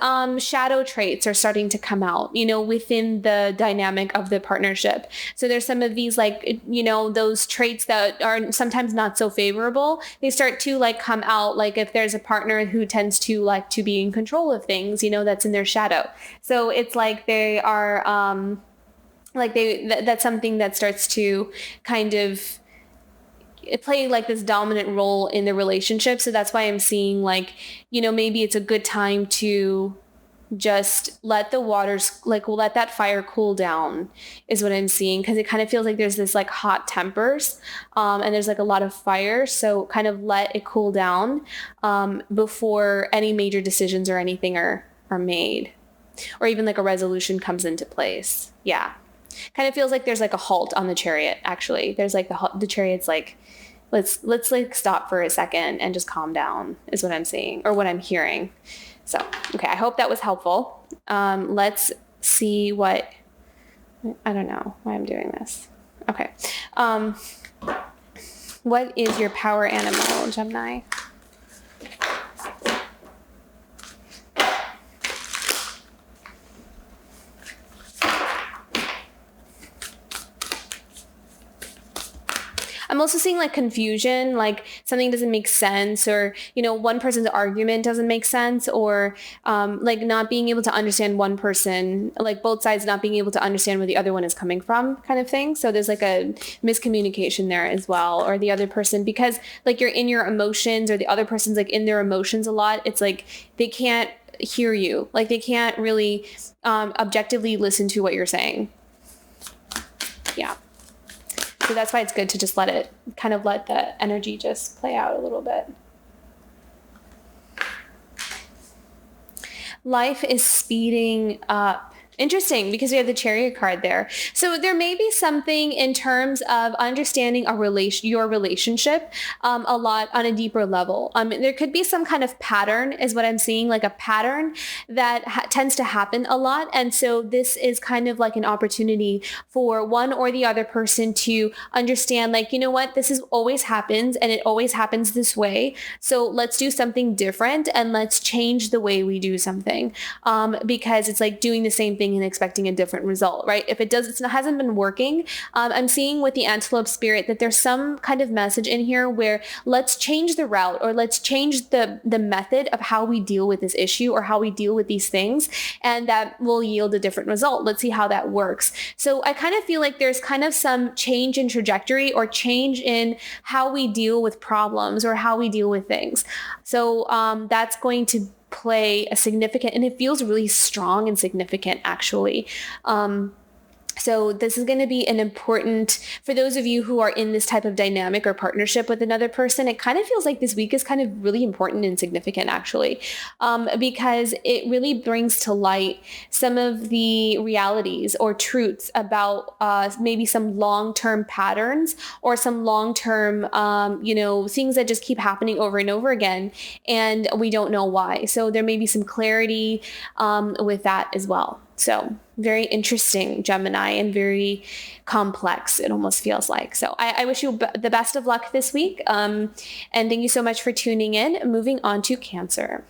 shadow traits are starting to come out, within the dynamic of the partnership. So there's some of these, like, those traits that are sometimes not so favorable. They start to like come out, like if there's a partner who tends to like to be in control of things, that's in their shadow. So it's like they are, that's something that starts to kind of play like this dominant role in the relationship. So that's why I'm seeing like, maybe it's a good time to just let the waters, like, let that fire cool down is what I'm seeing. Cause it kind of feels like there's this like hot tempers, and there's like a lot of fire. So kind of let it cool down, before any major decisions or anything are made, or even like a resolution comes into place. Yeah. Kind of feels like there's like a halt on the Chariot. Actually, there's like the Chariot's like, let's like stop for a second and just calm down is what I'm seeing, or what I'm hearing. So, okay. I hope that was helpful. Let's see what, I don't know why I'm doing this. Okay. What is your power animal, Gemini? I'm also seeing like confusion, like something doesn't make sense, or, one person's argument doesn't make sense, or like not being able to understand one person, like both sides not being able to understand where the other one is coming from, kind of thing. So there's like a miscommunication there as well, or the other person, because like you're in your emotions, or the other person's like in their emotions a lot. It's like they can't hear you, like they can't really objectively listen to what you're saying. Yeah. So that's why it's good to just let the energy just play out a little bit. Life is speeding up. Interesting, because we have the Chariot card there. So there may be something in terms of understanding your relationship a lot on a deeper level. There could be some kind of pattern is what I'm seeing, like a pattern that tends to happen a lot. And so this is kind of like an opportunity for one or the other person to understand, like, you know what, this is always happens and it always happens this way. So let's do something different and let's change the way we do something, because it's like doing the same thing and expecting a different result, right? If it hasn't been working, I'm seeing with the antelope spirit that there's some kind of message in here where let's change the route, or let's change the method of how we deal with this issue or how we deal with these things, and that will yield a different result. Let's see how that works. So I kind of feel like there's kind of some change in trajectory or change in how we deal with problems or how we deal with things. So that's going to play a significant, and it feels really strong and significant actually. So this is going to be an important, for those of you who are in this type of dynamic or partnership with another person, it kind of feels like this week is kind of really important and significant actually, because it really brings to light some of the realities or truths about maybe some long-term patterns or some long-term, things that just keep happening over and over again, and we don't know why. So there may be some clarity with that as well. So very interesting, Gemini, and very complex, it almost feels like. So I wish you the best of luck this week. And thank you so much for tuning in. Moving on to Cancer.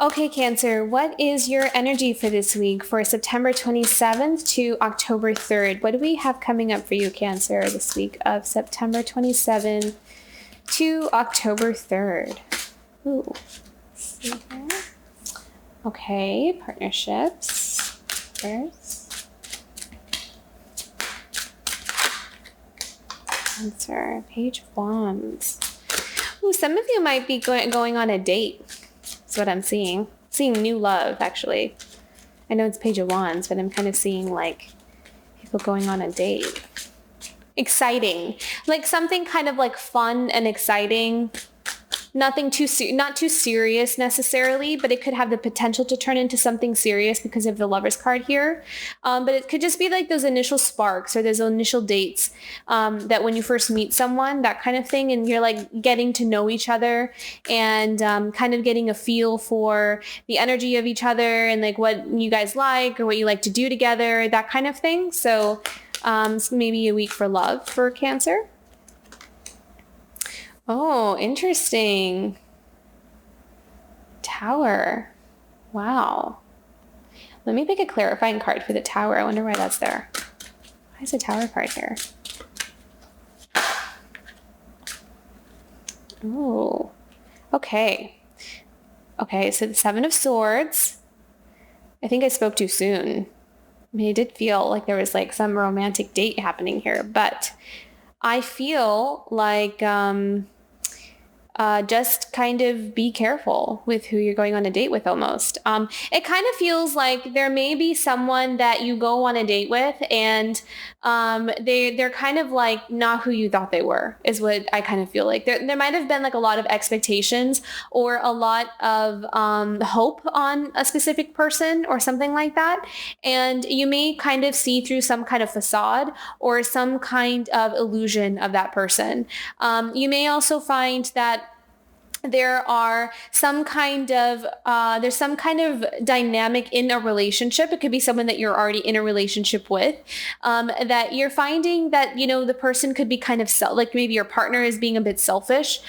Okay, Cancer, what is your energy for this week for September 27th to October 3rd? What do we have coming up for you, Cancer, this week of September 27th to October 3rd? Ooh, let's see here. Okay, partnerships first. Cancer, Page of Wands. Ooh, some of you might be going on a date. That's what I'm seeing. Seeing new love, actually. I know it's Page of Wands, but I'm kind of seeing like people going on a date. Exciting. Like something kind of like fun and exciting. Nothing not too serious necessarily, but it could have the potential to turn into something serious because of the Lover's card here. But it could just be like those initial sparks or those initial dates that when you first meet someone, that kind of thing, and you're like getting to know each other and kind of getting a feel for the energy of each other and like what you guys like or what you like to do together, that kind of thing. So maybe a week for love for Cancer. Oh, interesting. Tower. Wow. Let me pick a clarifying card for the Tower. I wonder why that's there. Why is the Tower card here? Oh, okay. Okay, so the Seven of Swords. I think I spoke too soon. I mean, it did feel like there was like some romantic date happening here, but I feel like just kind of be careful with who you're going on a date with almost. It kind of feels like there may be someone that you go on a date with and they're kind of like not who you thought they were, is what I kind of feel like. There might have been like a lot of expectations or a lot of hope on a specific person or something like that. And you may kind of see through some kind of facade or some kind of illusion of that person. You may also find that there's some kind of dynamic in a relationship. It could be someone that you're already in a relationship with, that you're finding that, the person could be kind of like maybe your partner is being a bit selfish.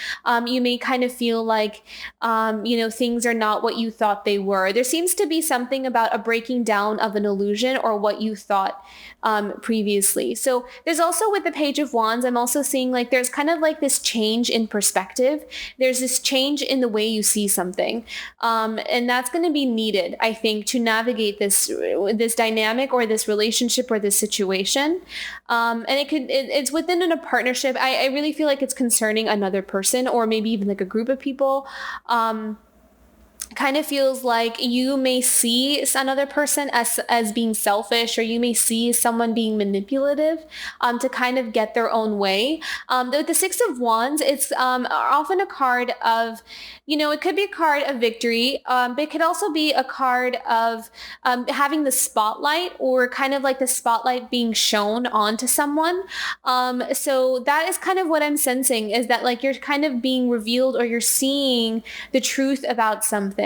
You may kind of feel like, things are not what you thought they were. There seems to be something about a breaking down of an illusion or what you thought previously. So there's also, with the Page of Wands, I'm also seeing like there's kind of like this change in perspective. There's this change in the way you see something. And that's going to be needed, I think, to navigate this dynamic or this relationship or this situation. And it's within a partnership. I really feel like it's concerning another person, or maybe even like a group of people. Kind of feels like you may see another person as being selfish, or you may see someone being manipulative to kind of get their own way. The Six of Wands, it's often a card of, it could be a card of victory, but it could also be a card of having the spotlight, or kind of like the spotlight being shown onto someone. So that is kind of what I'm sensing, is that like you're kind of being revealed, or you're seeing the truth about something.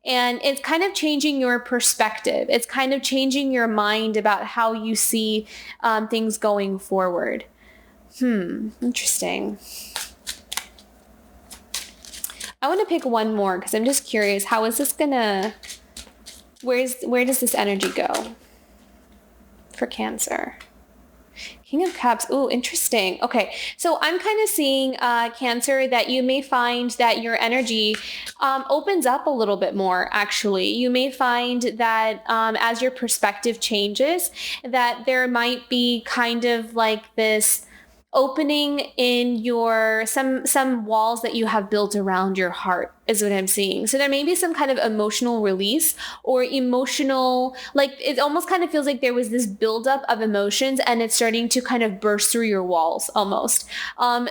And it's kind of changing your perspective. It's kind of changing your mind about how you see things going forward. Interesting. I want to pick one more because I'm just curious. How is this gonna, where does this energy go for Cancer? King of Cups. Oh, interesting. Okay. So I'm kind of seeing, Cancer, that you may find that your energy opens up a little bit more, actually. You may find that as your perspective changes, that there might be kind of like this opening in your some walls that you have built around your heart, is what I'm seeing. So there may be some kind of emotional release, or emotional, like it almost kind of feels like there was this buildup of emotions and it's starting to kind of burst through your walls almost.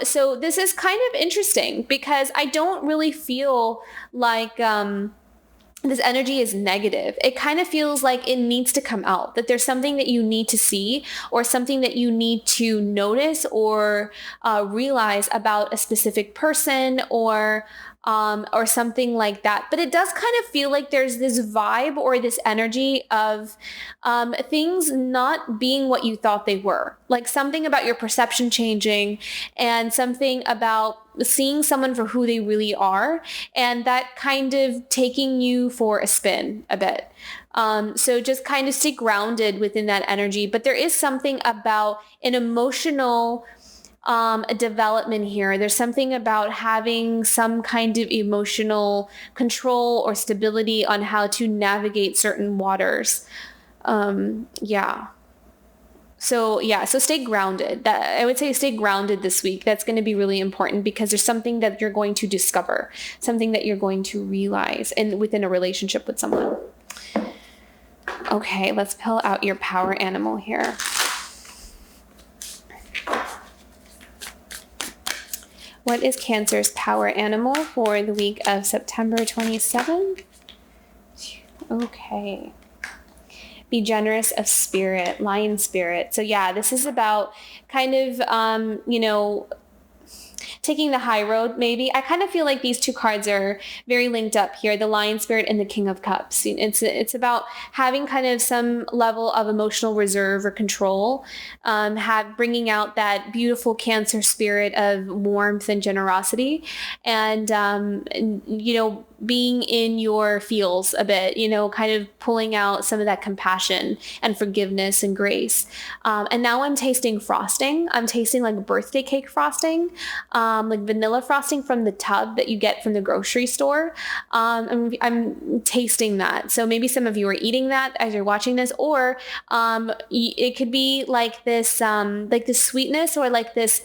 So this is kind of interesting, because I don't really feel like this energy is negative. It kind of feels like it needs to come out, that there's something that you need to see, or something that you need to notice or realize about a specific person, or something like that. But it does kind of feel like there's this vibe or this energy of things not being what you thought they were. Like something about your perception changing, and something about seeing someone for who they really are, and that kind of taking you for a spin a bit. So just kind of stay grounded within that energy. But there is something about an emotional development here. There's something about having some kind of emotional control or stability on how to navigate certain waters. So stay grounded. I would say stay grounded this week. That's going to be really important, because there's something that you're going to discover, something that you're going to realize within a relationship with someone. Okay, let's pull out your power animal here. What is Cancer's power animal for the week of September 27th? Okay. Be generous of spirit, lion spirit. So yeah, this is about kind of, taking the high road, maybe. I kind of feel like these two cards are very linked up here, the Lion Spirit and the King of Cups. It's about having kind of some level of emotional reserve or control, bringing out that beautiful Cancer spirit of warmth and generosity, and being in your feels a bit, kind of pulling out some of that compassion and forgiveness and grace. And now I'm tasting frosting. I'm tasting like birthday cake frosting, like vanilla frosting from the tub that you get from the grocery store. I'm tasting that. So maybe some of you are eating that as you're watching this, or it could be like this sweetness, or like this,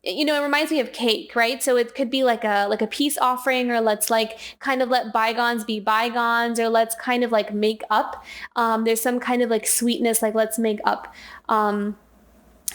it reminds me of cake, right? So it could be like a peace offering, or let's like kind of let bygones be bygones, or let's kind of like make up. There's some kind of like sweetness, like let's make up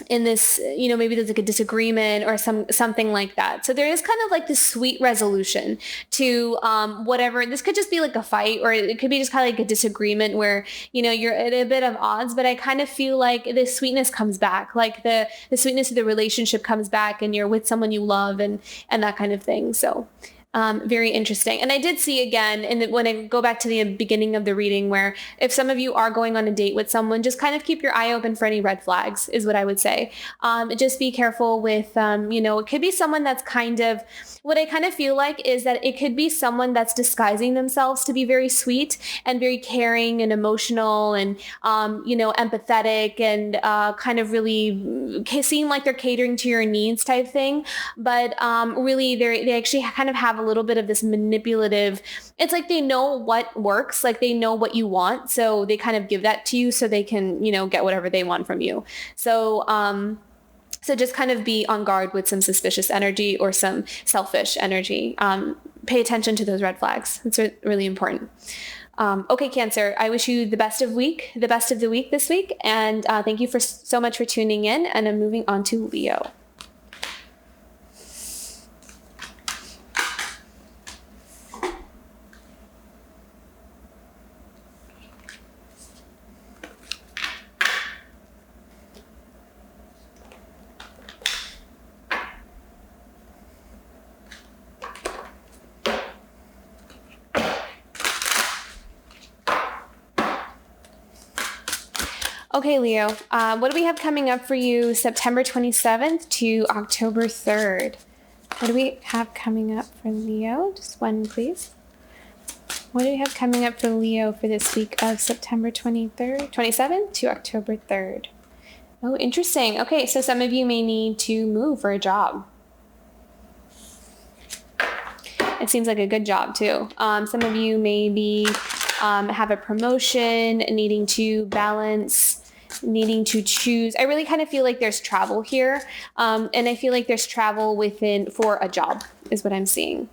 in this, maybe there's like a disagreement or something like that. So there is kind of like this sweet resolution to whatever. This could just be like a fight, or it could be just kind of like a disagreement where, you're at a bit of odds, but I kind of feel like this sweetness comes back, like the sweetness of the relationship comes back, and you're with someone you love, and that kind of thing. So Very interesting. And I did see again, and when I go back to the beginning of the reading, where if some of you are going on a date with someone, just kind of keep your eye open for any red flags is what I would say. Just be careful with, it could be someone that's what I kind of feel like is that it could be someone that's disguising themselves to be very sweet and very caring and emotional and, empathetic and kind of really seem like they're catering to your needs type thing. But really, they actually kind of have a little bit of this manipulative, it's like they know what works, like they know what you want. So they kind of give that to you so they can, get whatever they want from you. So just kind of be on guard with some suspicious energy or some selfish energy. Pay attention to those red flags. It's really important. Okay, Cancer, I wish you the best of the week this week. And thank you so much for tuning in. And I'm moving on to Leo. Okay, Leo, what do we have coming up for you September 27th to October 3rd? What do we have coming up for Leo? Just one, please. What do we have coming up for Leo for this week of September 27th to October 3rd? Oh, interesting. Okay, so some of you may need to move for a job. It seems like a good job, too. Some of you maybe have a promotion, needing to balance, needing to choose. I really kind of feel like there's travel here. And I feel like there's travel for a job is what I'm seeing.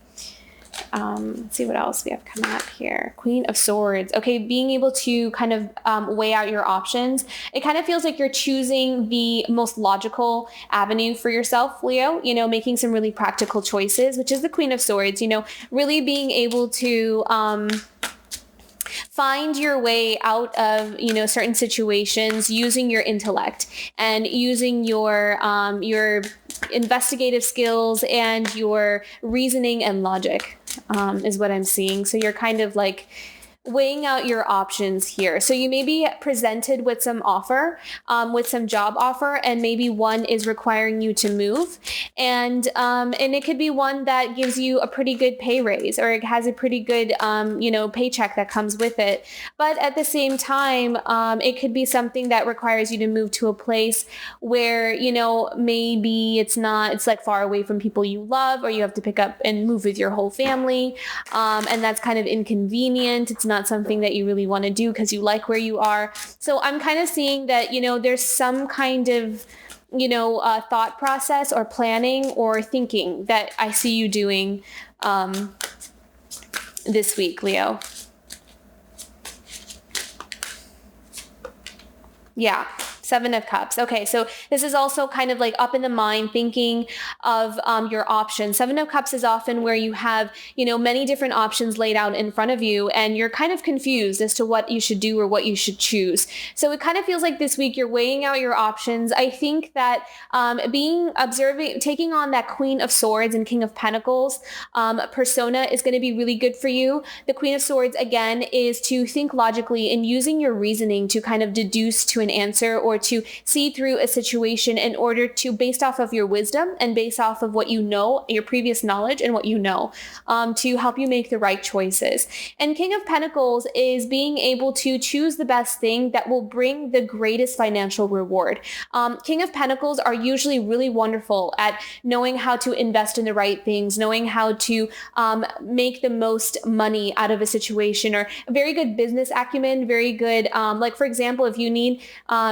Let's see what else we have coming up here. Queen of Swords. Okay, being able to kind of weigh out your options. It kind of feels like you're choosing the most logical avenue for yourself, Leo, making some really practical choices, which is the Queen of Swords, really being able to find your way out of, certain situations using your intellect and using your investigative skills and your reasoning and logic, is what I'm seeing. So you're kind of like weighing out your options here. So you may be presented with some offer, with some job offer, and maybe one is requiring you to move. And it could be one that gives you a pretty good pay raise, or it has a pretty good, paycheck that comes with it. But at the same time, it could be something that requires you to move to a place where, maybe it's like far away from people you love, or you have to pick up and move with your whole family. And that's kind of inconvenient. It's not something that you really want to do because you like where you are. So I'm kind of seeing that, there's some kind of, thought process or planning or thinking that I see you doing this week, Leo. Yeah. Seven of Cups. Okay, so this is also kind of like up in the mind, thinking of your options. Seven of Cups is often where you have, many different options laid out in front of you, and you're kind of confused as to what you should do or what you should choose. So it kind of feels like this week you're weighing out your options. I think that taking on that Queen of Swords and King of Pentacles persona is going to be really good for you. The Queen of Swords, again, is to think logically and using your reasoning to kind of deduce to an answer or to see through a situation in order to, based off of your wisdom and based off of what you know, your previous knowledge and what you know, to help you make the right choices. And King of Pentacles is being able to choose the best thing that will bring the greatest financial reward. King of Pentacles are usually really wonderful at knowing how to invest in the right things, knowing how to make the most money out of a situation, or a very good business acumen, very good, like for example, if you need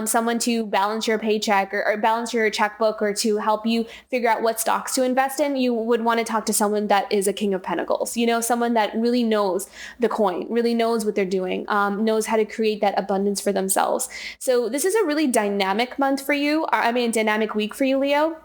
someone to balance your paycheck or balance your checkbook, or to help you figure out what stocks to invest in, you would want to talk to someone that is a King of Pentacles, someone that really knows the coin, really knows what they're doing, knows how to create that abundance for themselves. So this is a really dynamic month for you. Dynamic week for you, Leo.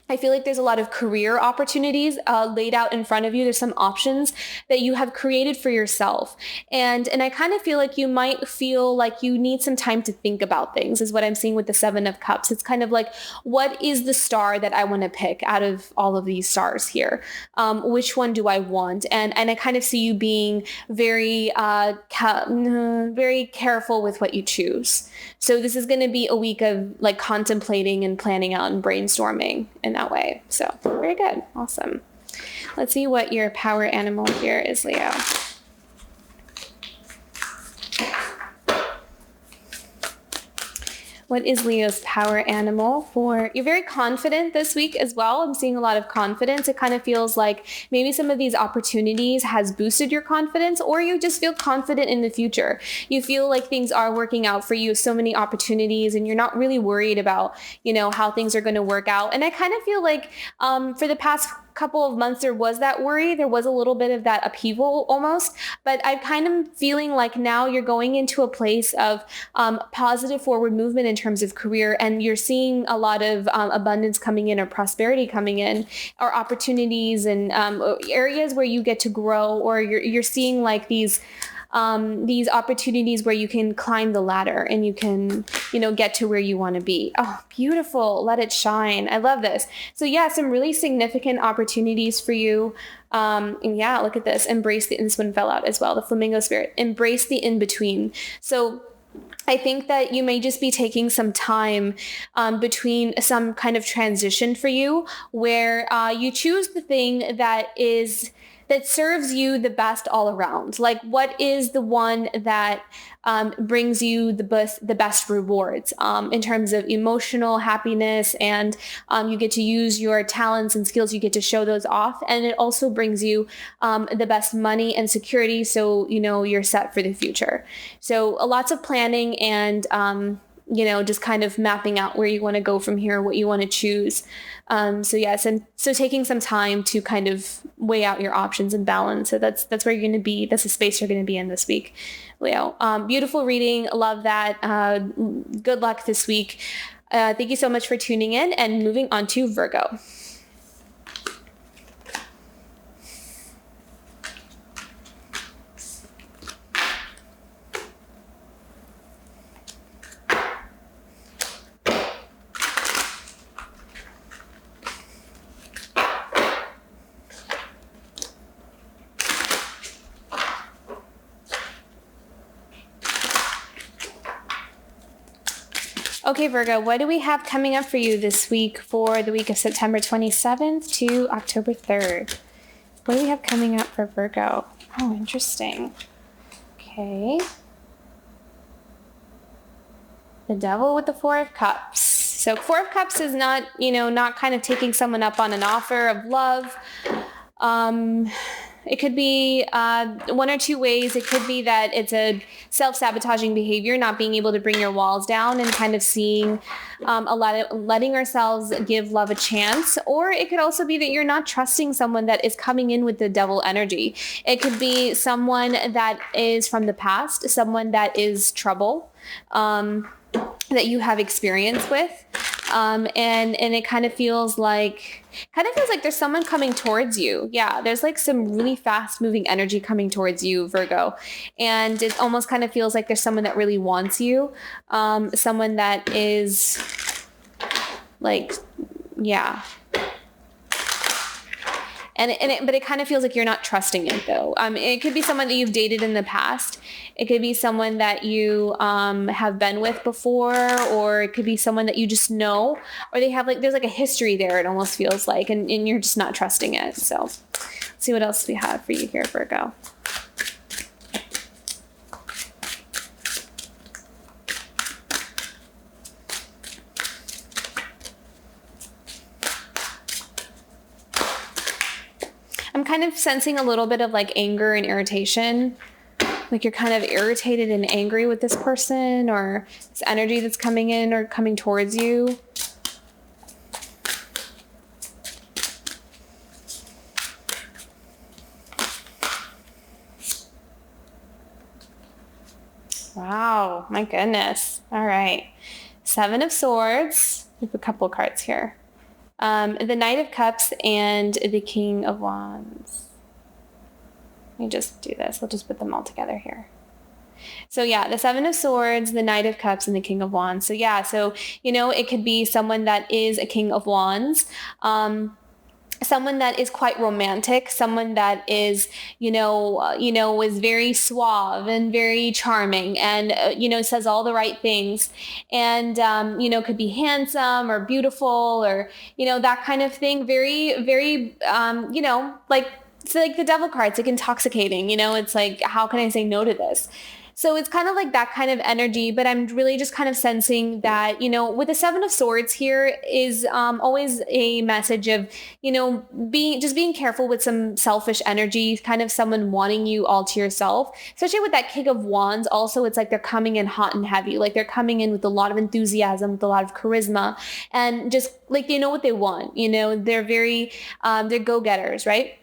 I feel like there's a lot of career opportunities laid out in front of you. There's some options that you have created for yourself. And I kind of feel like you might feel like you need some time to think about things, is what I'm seeing with the Seven of Cups. It's kind of like, what is the star that I want to pick out of all of these stars here? Which one do I want? And I kind of see you being very, very careful with what you choose. So this is going to be a week of like contemplating and planning out and brainstorming in that way. So very good. Awesome. Let's see what your power animal here is, Leo. What is Leo's power animal for? You're very confident this week as well. I'm seeing a lot of confidence. It kind of feels like maybe some of these opportunities has boosted your confidence, or you just feel confident in the future. You feel like things are working out for you, so many opportunities, and you're not really worried about, how things are going to work out. And I kind of feel like for the past couple of months there was that worry. There was a little bit of that upheaval almost, but I'm kind of feeling like now you're going into a place of positive forward movement in terms of career, and you're seeing a lot of abundance coming in, or prosperity coming in, or opportunities and areas where you get to grow, or you're seeing like these opportunities where you can climb the ladder and you can, get to where you want to be. Oh, beautiful. Let it shine. I love this. So yeah, some really significant opportunities for you. And yeah, look at this. Embrace this one fell out as well. The flamingo spirit. Embrace the in-between. So I think that you may just be taking some time between some kind of transition for you, where you choose the thing that serves you the best all around. Like, what is the one that brings you the best rewards in terms of emotional happiness, and you get to use your talents and skills, you get to show those off, and it also brings you the best money and security, so you're set for the future. So lots of planning and just kind of mapping out where you want to go from here, what you want to choose. So yes, and so taking some time to kind of weigh out your options and balance. So that's where you're going to be. That's the space you're going to be in this week, Leo. Beautiful reading. Love that. Good luck this week. Thank you so much for tuning in, and moving on to Virgo. Okay, Virgo, what do we have coming up for you this week for the week of September 27th to October 3rd? What do we have coming up for Virgo? Oh, interesting. Okay. The Devil with the Four of Cups. So Four of Cups is not, not kind of taking someone up on an offer of love. It could be one or two ways. It could be that it's a self-sabotaging behavior, not being able to bring your walls down and kind of seeing a lot of letting ourselves give love a chance. Or it could also be that you're not trusting someone that is coming in with the devil energy. It could be someone that is from the past, someone that is trouble, that you have experience with. And it kind of feels like there's someone coming towards you. Yeah, there's like some really fast moving energy coming towards you, Virgo. And it almost kind of feels like there's someone that really wants you. Someone that is like, yeah. But it kind of feels like you're not trusting it though. It could be someone that you've dated in the past. It could be someone that you have been with before, or it could be someone that you just know, or there's like a history there. It almost feels like, and you're just not trusting it. So let's see what else we have for you here, Virgo. I'm kind of sensing a little bit of like anger and irritation. Like you're kind of irritated and angry with this person, or this energy that's coming in or coming towards you. Wow, my goodness. All right. Seven of Swords. We have a couple cards here. The Knight of Cups and the King of Wands. Let me just do this. We'll just put them all together here. So yeah, the Seven of Swords, the Knight of Cups, and the King of Wands. So yeah, so, it could be someone that is a King of Wands, someone that is quite romantic, someone that is, is very suave and very charming and, says all the right things and, could be handsome or beautiful or, that kind of thing. Very, very, like, it's like the Devil card. It's like intoxicating, it's like, how can I say no to this? So it's kind of like that kind of energy, but I'm really just kind of sensing that, with the Seven of Swords here is always a message of, being careful with some selfish energy, kind of someone wanting you all to yourself, especially with that King of Wands. Also, it's like they're coming in hot and heavy, like they're coming in with a lot of enthusiasm, with a lot of charisma, and just like they know what they want, they're very, they're go-getters, right?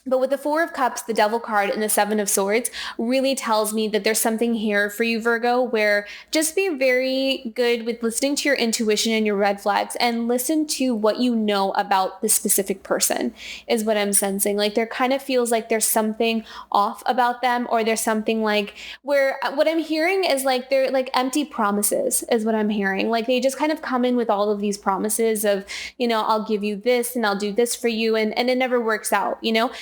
But with the Four of Cups, the Devil card, and the Seven of Swords really tells me that there's something here for you, Virgo, where just be very good with listening to your intuition and your red flags and listen to what you know about the specific person is what I'm sensing. Like there kind of feels like there's something off about them, or there's something like where what I'm hearing is like they're like empty promises is what I'm hearing. Like they just kind of come in with all of these promises of, I'll give you this and I'll do this for you. And it never works out,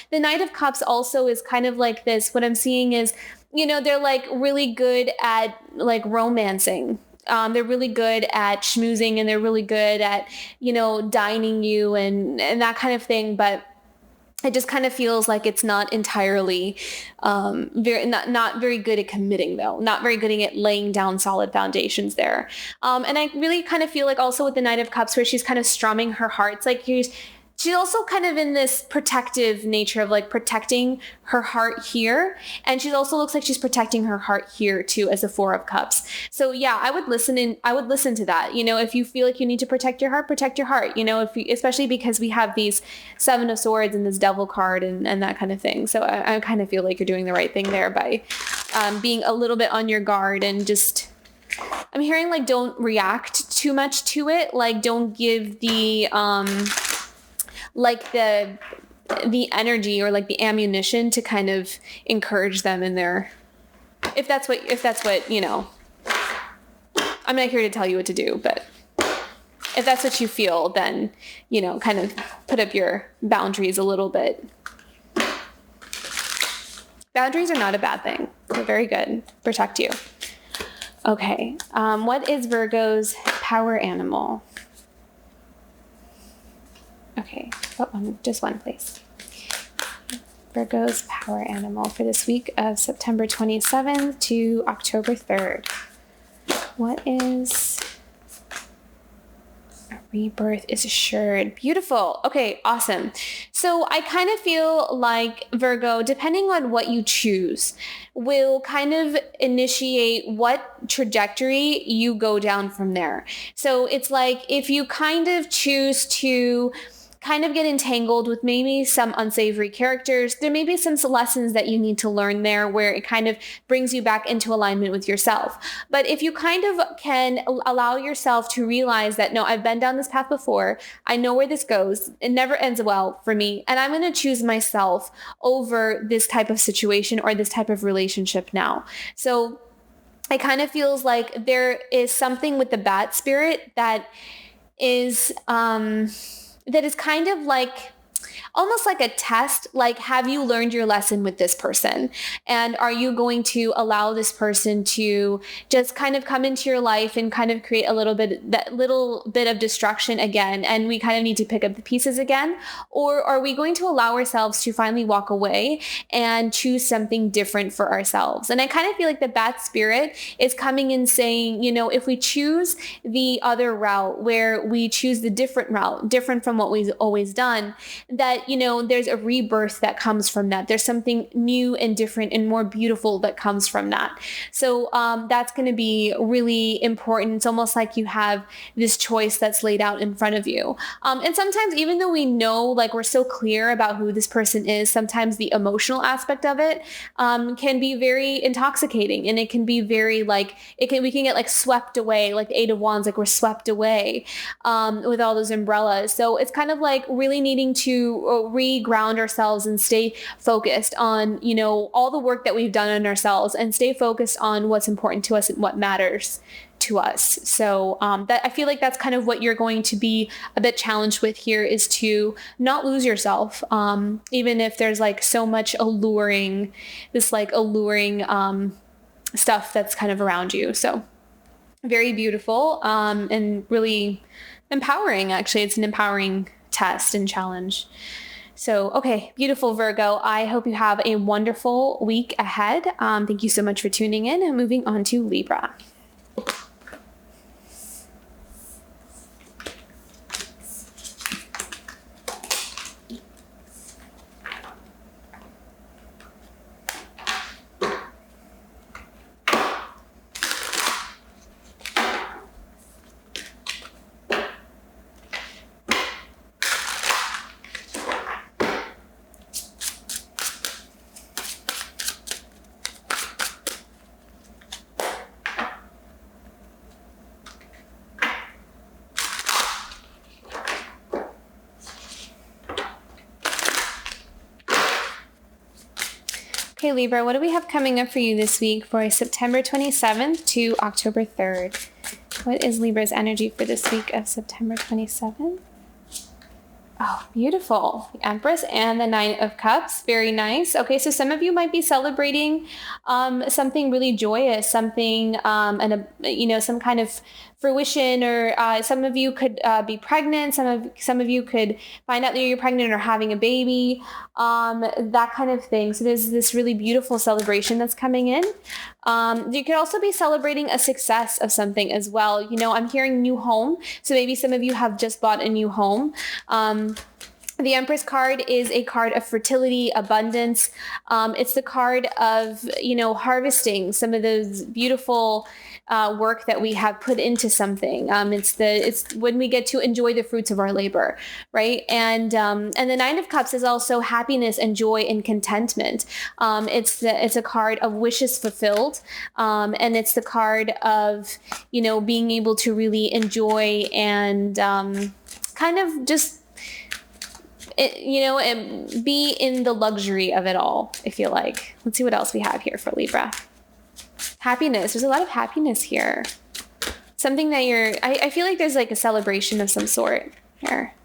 The Knight of Cups also is kind of like this. What I'm seeing is, they're like really good at like romancing. They're really good at schmoozing and they're really good at, dining you and that kind of thing. But it just kind of feels like it's not entirely not very good at committing though, not very good at laying down solid foundations there. And I really kind of feel like also with the Knight of Cups where she's kind of strumming her heart, it's like she's also kind of in this protective nature of like protecting her heart here. And she also looks like she's protecting her heart here too as a Four of Cups. So yeah, I would listen to that. If you feel like you need to protect your heart, especially because we have these Seven of Swords and this Devil card and that kind of thing. So I kind of feel like you're doing the right thing there by being a little bit on your guard and just, I'm hearing like don't react too much to it. Like don't give the, like the energy or like the ammunition to kind of encourage them in their, if that's what, I'm not here to tell you what to do, but if that's what you feel, then, kind of put up your boundaries a little bit. Boundaries are not a bad thing. They're very good. Protect you. Okay. What is Virgo's power animal? Okay, just one, please. Virgo's power animal for this week of September 27th to October 3rd. What is a rebirth is assured? Beautiful. Okay, awesome. So I kind of feel like Virgo, depending on what you choose, will kind of initiate what trajectory you go down from there. So it's like if you kind of choose to kind of get entangled with maybe some unsavory characters, there may be some lessons that you need to learn there where it kind of brings you back into alignment with yourself. But if you kind of can allow yourself to realize that, no, I've been down this path before, I know where this goes, it never ends well for me, and I'm going to choose myself over this type of situation or this type of relationship now. So it kind of feels like there is something with the bat spirit that is kind of like almost like a test, like have you learned your lesson with this person? And are you going to allow this person to just kind of come into your life and kind of create a little bit of destruction again? And we kind of need to pick up the pieces again? Or are we going to allow ourselves to finally walk away and choose something different for ourselves? And I kind of feel like the bat spirit is coming and saying, if we choose the other route where we choose the different route, different from what we've always done, that, there's a rebirth that comes from that. There's something new and different and more beautiful that comes from that. So that's going to be really important. It's almost like you have this choice that's laid out in front of you. And sometimes, even though we know, like, we're so clear about who this person is, sometimes the emotional aspect of it can be very intoxicating, and it can be very we can get like swept away, like the Eight of Wands, like we're swept away with all those umbrellas. So it's kind of like really needing to re-ground ourselves and stay focused on, all the work that we've done on ourselves, and stay focused on what's important to us and what matters to us. So that I feel like that's kind of what you're going to be a bit challenged with here, is to not lose yourself, even if there's like so much alluring stuff that's kind of around you. So very beautiful and really empowering. Actually, it's an empowering test and challenge. So, okay, beautiful Virgo. I hope you have a wonderful week ahead. Thank you so much for tuning in, and moving on to Libra. Okay, Libra, what do we have coming up for you this week for September 27th to October 3rd? What is Libra's energy for this week of September 27th? Oh, beautiful. The Empress and the Nine of Cups. Very nice. Okay, so some of you might be celebrating something really joyous, something, some kind of fruition, or some of you could be pregnant. Some of you could find out that you're pregnant or having a baby, that kind of thing. So there's this really beautiful celebration that's coming in. You could also be celebrating a success of something as well. I'm hearing new home. So maybe some of you have just bought a new home. The Empress card is a card of fertility, abundance. It's the card of, harvesting some of those beautiful work that we have put into something. It's when we get to enjoy the fruits of our labor, right? And the Nine of Cups is also happiness and joy and contentment. It's a card of wishes fulfilled, and it's the card of being able to really enjoy and kind of just be in the luxury of it all, I feel like. Let's see what else we have here for Libra. Happiness. There's a lot of happiness here. Something that I feel like there's like a celebration of some sort here.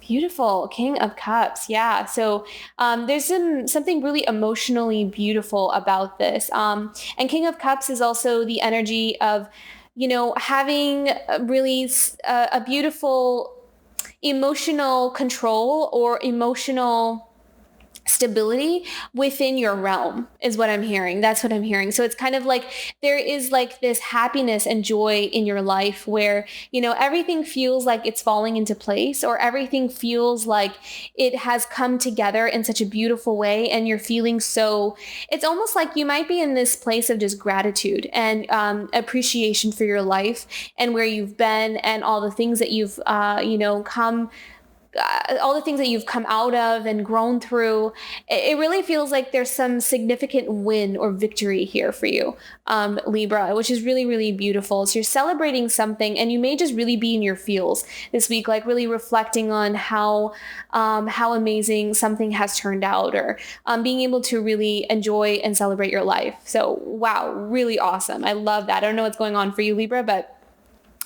Beautiful. King of Cups. Yeah. So there's something really emotionally beautiful about this. And King of Cups is also the energy of, having really a beautiful emotional control or emotional stability within your realm is what I'm hearing. That's what I'm hearing. So it's kind of like there is like this happiness and joy in your life where, everything feels like it's falling into place, or everything feels like it has come together in such a beautiful way. And you're feeling it's almost like you might be in this place of just gratitude and appreciation for your life and where you've been and all the things that you've, all the things that you've come out of and grown through. It really feels like there's some significant win or victory here for you, Libra, which is really, really beautiful. So you're celebrating something, and you may just really be in your feels this week, like really reflecting on how amazing something has turned out, or being able to really enjoy and celebrate your life. So wow, really awesome. I love that. I don't know what's going on for you, Libra, but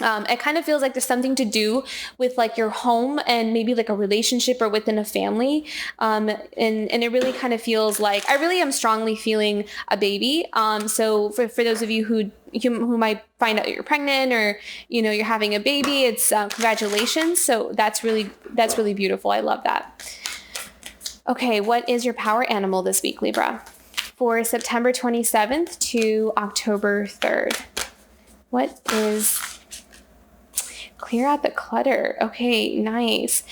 it kind of feels like there's something to do with like your home and maybe like a relationship or within a family. And it really kind of feels like I really am strongly feeling a baby. So for those of you who might find out you're pregnant or, you're having a baby, it's congratulations. So that's really beautiful. I love that. Okay. What is your power animal this week, Libra, for September 27th to October 3rd? What is Clear out the clutter. Okay, nice.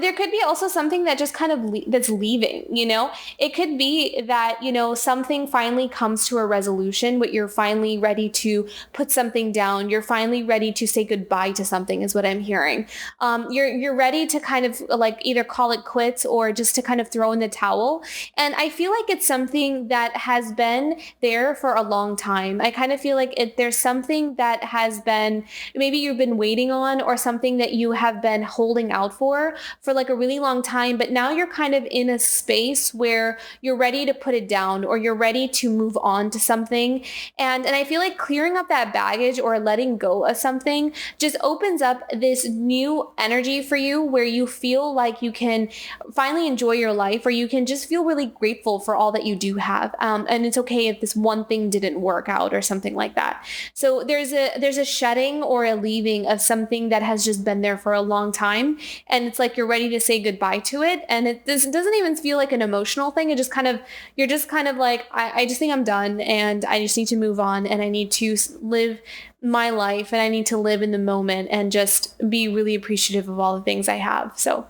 There could be also something that just kind of that's leaving, you know? It could be that, you know, something finally comes to a resolution, but you're finally ready to put something down. You're finally ready to say goodbye to something is what I'm hearing. You're ready to kind of like either call it quits or just to kind of throw in the towel. And I feel like it's something that has been there for a long time. I kind of feel like there's something that has been, maybe you've been waiting on, or something that you have been holding out for like a really long time, but now you're kind of in a space where you're ready to put it down or you're ready to move on to something. And I feel like clearing up that baggage or letting go of something just opens up this new energy for you where you feel like you can finally enjoy your life, or you can just feel really grateful for all that you do have. And it's okay if this one thing didn't work out or something like that. So there's a shedding or a leaving of something that has just been there for a long time, and it's like you're ready to say goodbye to it. And this doesn't even feel like an emotional thing. It just kind of, you're just kind of like, I just think I'm done and I just need to move on and I need to live my life and I need to live in the moment and just be really appreciative of all the things I have. So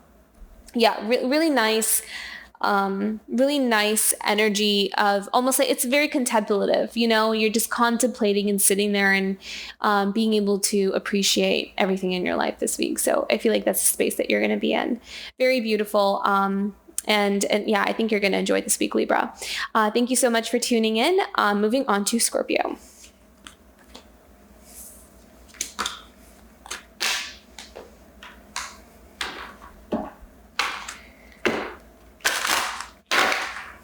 yeah, really nice. Really nice energy of almost like it's very contemplative, you know, you're just contemplating and sitting there and being able to appreciate everything in your life this week. So I feel like that's the space that you're going to be in. Very beautiful. And yeah, I think you're going to enjoy this week, Libra. Thank you so much for tuning in. Moving on to Scorpio.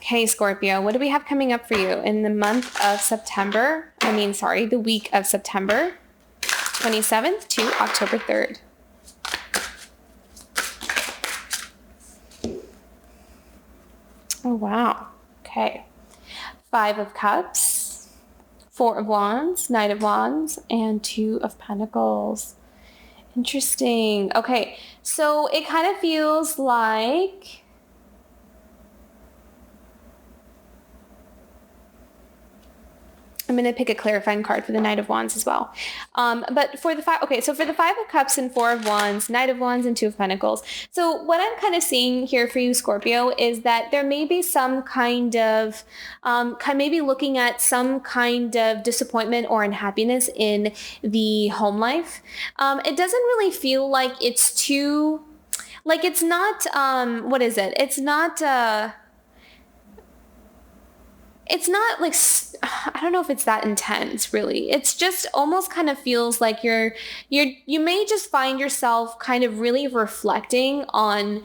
Hey, Scorpio, what do we have coming up for you in the month of September? The week of September 27th to October 3rd. Oh, wow. Okay. 5 of Cups, 4 of Wands, Knight of Wands, and 2 of Pentacles. Interesting. Okay. So it kind of feels like I'm going to pick a clarifying card for the Knight of Wands as well. But for the 5 of Cups and 4 of Wands, Knight of Wands and 2 of Pentacles. So what I'm kind of seeing here for you, Scorpio, is that there may be some kind of, maybe looking at some kind of disappointment or unhappiness in the home life. It doesn't really feel like it's too, like it's not, what is it? It's not like, I don't know if it's that intense, really. It's just almost kind of feels like you may just find yourself kind of really reflecting on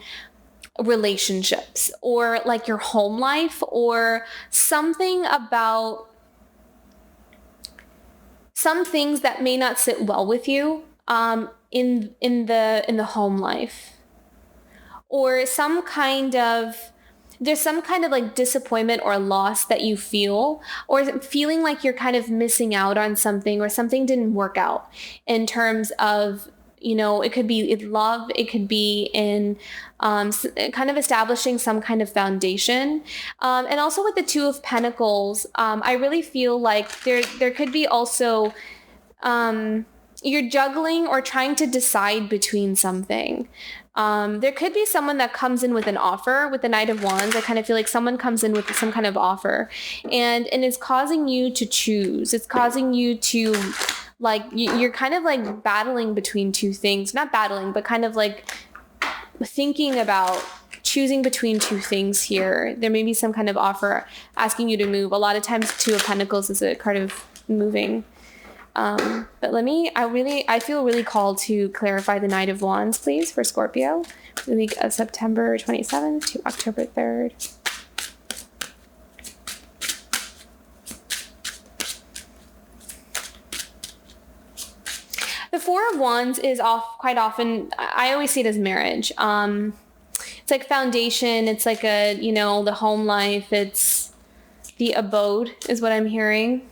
relationships or like your home life or something about some things that may not sit well with you in the home life, or there's some kind of like disappointment or loss that you feel, or feeling like you're kind of missing out on something, or something didn't work out in terms of, you know, it could be in love, it could be in kind of establishing some kind of foundation. And also with the 2 of Pentacles, I really feel like there could be also, you're juggling or trying to decide between something. There could be someone that comes in with an offer with the Knight of Wands. I kind of feel like someone comes in with some kind of offer and it's causing you to choose. It's causing you to like, you're kind of like battling between 2 things, not battling, but kind of like thinking about choosing between 2 things here. There may be some kind of offer asking you to move. A lot of times 2 of Pentacles is a card of moving. But I feel really called to clarify the Knight of Wands, please, for Scorpio, the week of September 27th to October 3rd. The 4 of Wands is quite often, I always see it as marriage. It's like foundation. It's like the home life. It's the abode is what I'm hearing.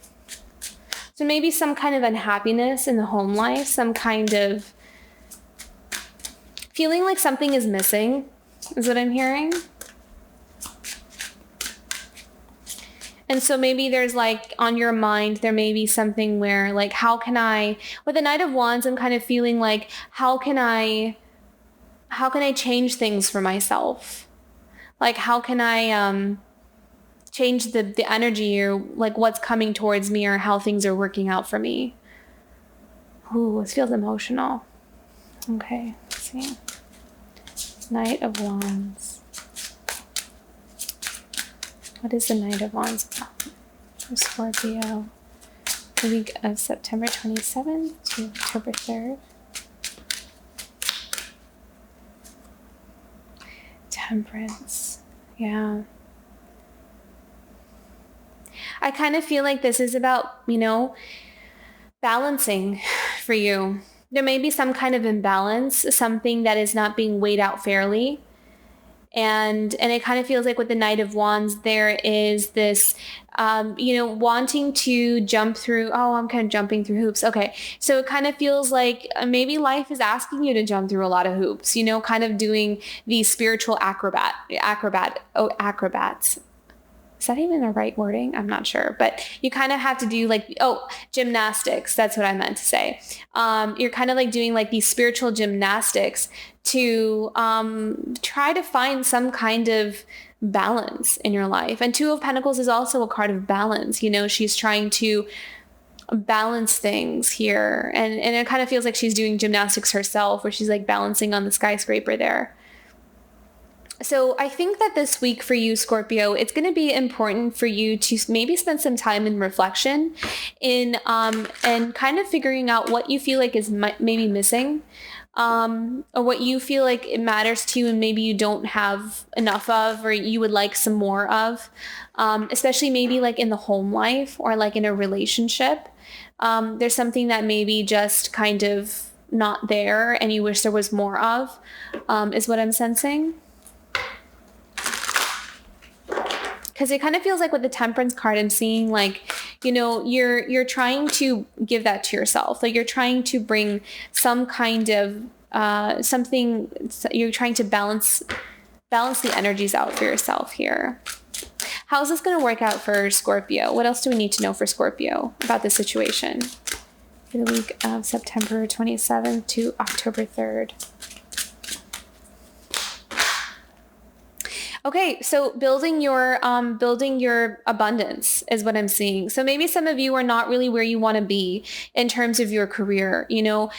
So maybe some kind of unhappiness in the home life, some kind of feeling like something is missing is what I'm hearing. And so maybe there's like on your mind, there may be something where like, how can I, with the Knight of Wands, I'm kind of feeling like, how can I change things for myself? Like, how can I change the energy, or like what's coming towards me, or how things are working out for me? Ooh, this feels emotional. Okay, let's see. Knight of Wands. What is the Knight of Wands about for Scorpio? The week of September 27th to October 3rd. Temperance. Yeah. I kind of feel like this is about, you know, balancing for you. There may be some kind of imbalance, something that is not being weighed out fairly. And it kind of feels like with the Knight of Wands, there is this, you know, wanting to jump through. Oh, I'm kind of jumping through hoops. Okay. So it kind of feels like maybe life is asking you to jump through a lot of hoops, you know, kind of doing these spiritual acrobats. Is that even the right wording? I'm not sure, but you kind of have to do like, gymnastics. That's what I meant to say. You're kind of like doing like these spiritual gymnastics to try to find some kind of balance in your life. And Two of Pentacles is also a card of balance. You know, she's trying to balance things here. And it kind of feels like she's doing gymnastics herself, where she's like balancing on the skyscraper there. So I think that this week for you, Scorpio, it's going to be important for you to maybe spend some time in reflection in and kind of figuring out what you feel like is maybe missing, or what you feel like it matters to you and maybe you don't have enough of, or you would like some more of, especially maybe like in the home life or like in a relationship. There's something that maybe just kind of not there and you wish there was more of, is what I'm sensing. Because it kind of feels like with the Temperance card, I'm seeing like, you know, you're trying to give that to yourself. Like you're trying to bring some kind of something. You're trying to balance the energies out for yourself here. How's this going to work out for Scorpio? What else do we need to know for Scorpio about this situation for the week of September 27th to October 3rd? Okay, so building your abundance is what I'm seeing. So maybe some of you are not really where you want to be in terms of your career. You know,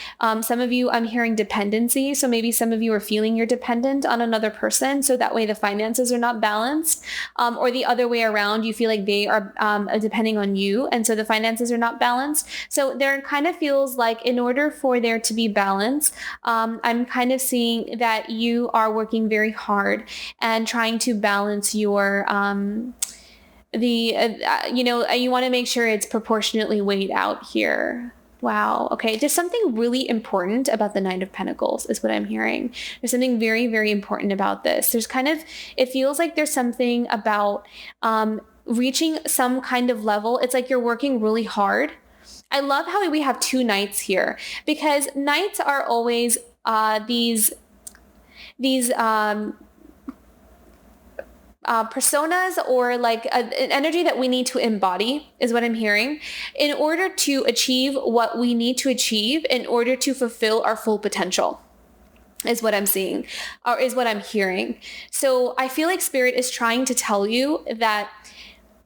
some of you, I'm hearing dependency. So maybe some of you are feeling you're dependent on another person. So that way the finances are not balanced, or the other way around, you feel like they are depending on you. And so the finances are not balanced. So there kind of feels like in order for there to be balance, I'm kind of seeing that you are working very hard and trying to balance your you want to make sure it's proportionately weighed out here. Wow. Okay. There's something really important about the Knight of Pentacles is what I'm hearing. There's something very, very important about this. There's kind of, it feels like there's something about reaching some kind of level. It's like you're working really hard. I love how we have two knights here, because knights are always these personas, or like an energy that we need to embody is what I'm hearing in order to achieve what we need to achieve in order to fulfill our full potential, is what I'm seeing, or is what I'm hearing. So I feel like Spirit is trying to tell you that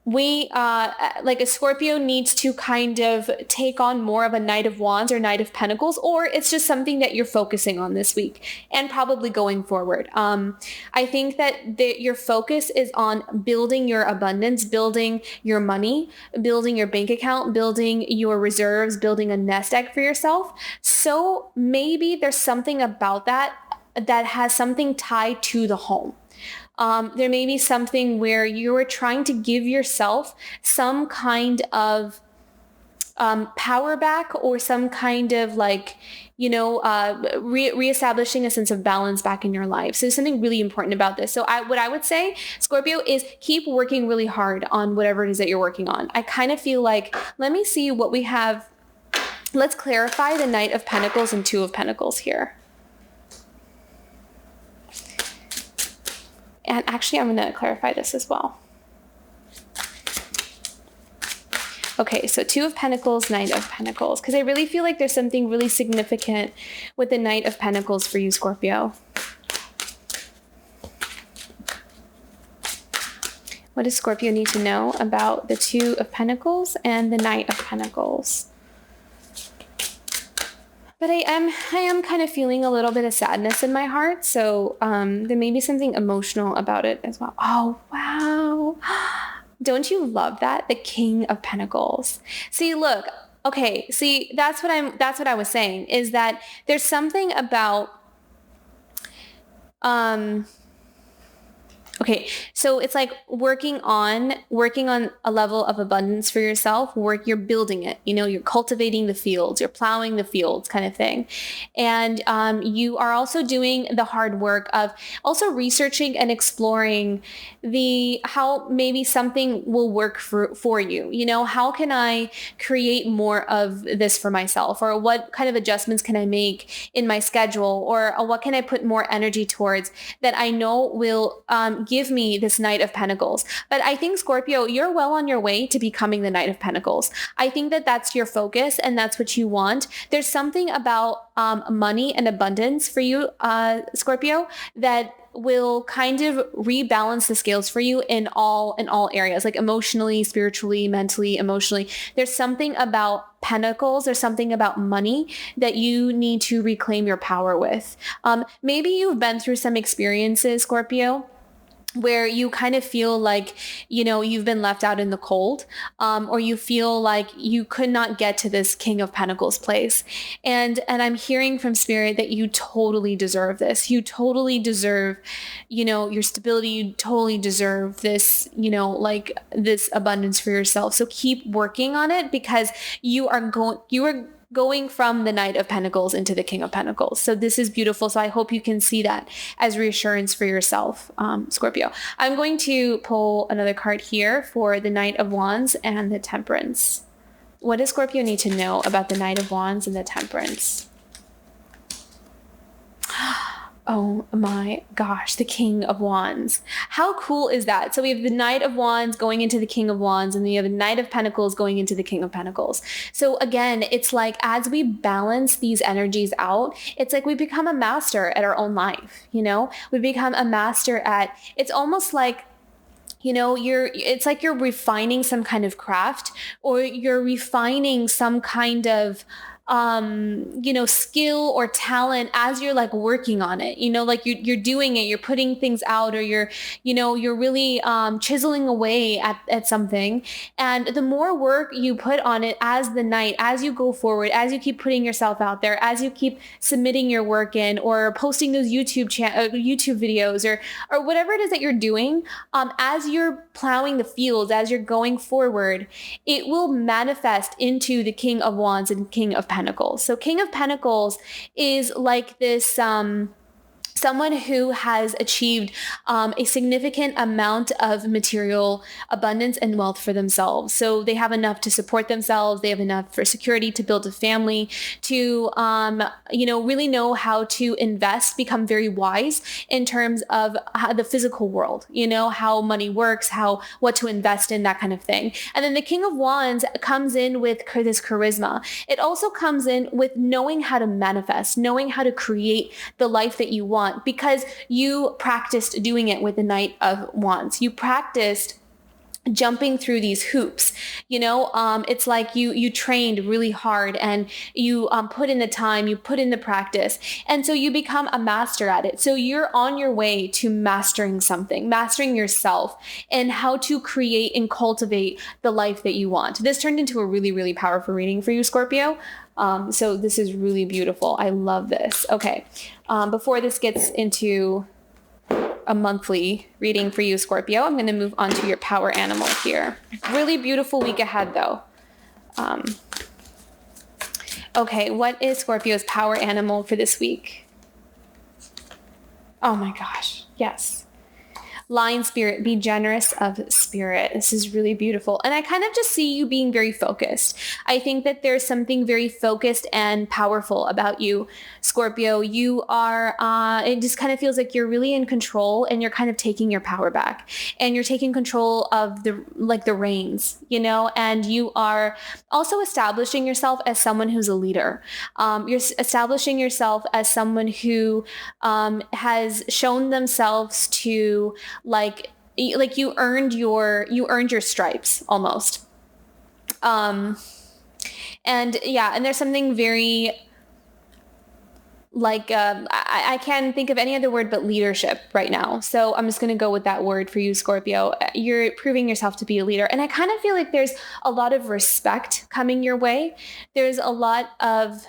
we, like a Scorpio needs to kind of take on more of a Knight of Wands or Knight of Pentacles, or it's just something that you're focusing on this week and probably going forward. I think that your focus is on building your abundance, building your money, building your bank account, building your reserves, building a nest egg for yourself. So maybe there's something about that has something tied to the home. There may be something where you are trying to give yourself some kind of power back, or some kind of like, reestablishing a sense of balance back in your life. So there's something really important about this. So what I would say, Scorpio, is keep working really hard on whatever it is that you're working on. I kind of feel like, let me see what we have. Let's clarify the Knight of Pentacles and Two of Pentacles here. And actually, I'm going to clarify this as well. Okay, so Two of Pentacles, Knight of Pentacles, because I really feel like there's something really significant with the Knight of Pentacles for you, Scorpio. What does Scorpio need to know about the Two of Pentacles and the Knight of Pentacles? But I am kind of feeling a little bit of sadness in my heart, so there may be something emotional about it as well. Oh, wow. Don't you love that? The King of Pentacles. See, look, okay, see, that's what I was saying, is that there's something about okay, so it's like working on a level of abundance for yourself. You're building it, you know, you're cultivating the fields, you're plowing the fields kind of thing. And you are also doing the hard work of also researching and exploring how maybe something will work for you. You know, how can I create more of this for myself? Or what kind of adjustments can I make in my schedule? Or what can I put more energy towards that I know will give me this Knight of Pentacles? But I think, Scorpio, you're well on your way to becoming the Knight of Pentacles. I think that that's your focus and that's what you want. There's something about money and abundance for you, Scorpio, that will kind of rebalance the scales for you in all areas, like emotionally, spiritually, mentally, emotionally. There's something about pentacles, there's something about money that you need to reclaim your power with. Maybe you've been through some experiences, Scorpio, where you kind of feel like, you know, you've been left out in the cold, or you feel like you could not get to this King of Pentacles place. And I'm hearing from Spirit that you totally deserve this. You totally deserve, you know, your stability. You totally deserve this, you know, like this abundance for yourself. So keep working on it, because you are going from the Knight of Pentacles into the King of Pentacles. So this is beautiful. So I hope you can see that as reassurance for yourself, Scorpio. I'm going to pull another card here for the Knight of Wands and the Temperance. What does Scorpio need to know about the Knight of Wands and the Temperance? Oh my gosh, the King of Wands. How cool is that? So we have the Knight of Wands going into the King of Wands, and then you have the Knight of Pentacles going into the King of Pentacles. So again, it's like as we balance these energies out, it's like we become a master at our own life, you know? We become a master at, it's almost like, you know, it's like you're refining some kind of craft, or you're refining some kind of you know, skill or talent as you're like working on it, you know, like you're doing it, you're putting things out, or you're really chiseling away at something. And the more work you put on it as the Knight, as you go forward, as you keep putting yourself out there, as you keep submitting your work in, or posting those YouTube videos, or whatever it is that you're doing, as you're plowing the fields, as you're going forward, it will manifest into the King of Wands and King of Pentacles. So King of Pentacles is like this someone who has achieved a significant amount of material abundance and wealth for themselves. So they have enough to support themselves. They have enough for security, to build a family, to, you know, really know how to invest, become very wise in terms of the physical world, you know, how money works, what to invest in, that kind of thing. And then the King of Wands comes in with this charisma. It also comes in with knowing how to manifest, knowing how to create the life that you want, because you practiced doing it with the Knight of Wands. You practiced jumping through these hoops, you know, it's like you trained really hard, and you put in the time, you put in the practice, and so you become a master at it. So you're on your way to mastering something, mastering yourself, and how to create and cultivate the life that you want. This turned into a really, really powerful reading for you, Scorpio. So this is really beautiful. I love this. Okay. Before this gets into a monthly reading for you, Scorpio, I'm going to move on to your power animal here. Really beautiful week ahead, though. Okay, what is Scorpio's power animal for this week? Oh my gosh, yes. Lion Spirit, be generous of spirit. This is really beautiful. And I kind of just see you being very focused. I think that there's something very focused and powerful about you, Scorpio. You are, it just kind of feels like you're really in control, and you're kind of taking your power back, and you're taking control of the reins, you know, and you are also establishing yourself as someone who's a leader. You're establishing yourself as someone who has shown themselves to like you earned your stripes almost. And yeah, and there's something very like I can't think of any other word but leadership right now. So I'm just going to go with that word for you, Scorpio. You're proving yourself to be a leader. And I kind of feel like there's a lot of respect coming your way. There's a lot of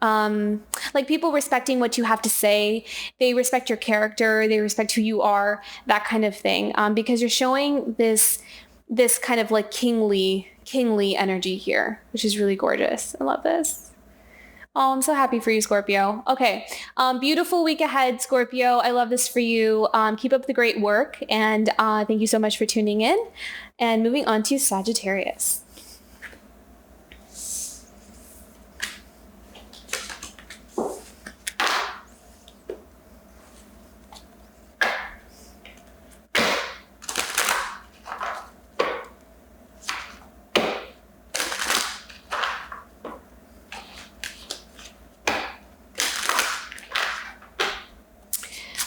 like people respecting what you have to say. They respect your character. They respect who you are, that kind of thing. Because you're showing this kind of like kingly energy here, which is really gorgeous. I love this. Oh, I'm so happy for you, Scorpio. Okay. Beautiful week ahead, Scorpio. I love this for you. Keep up the great work. And thank you so much for tuning in. And moving on to Sagittarius.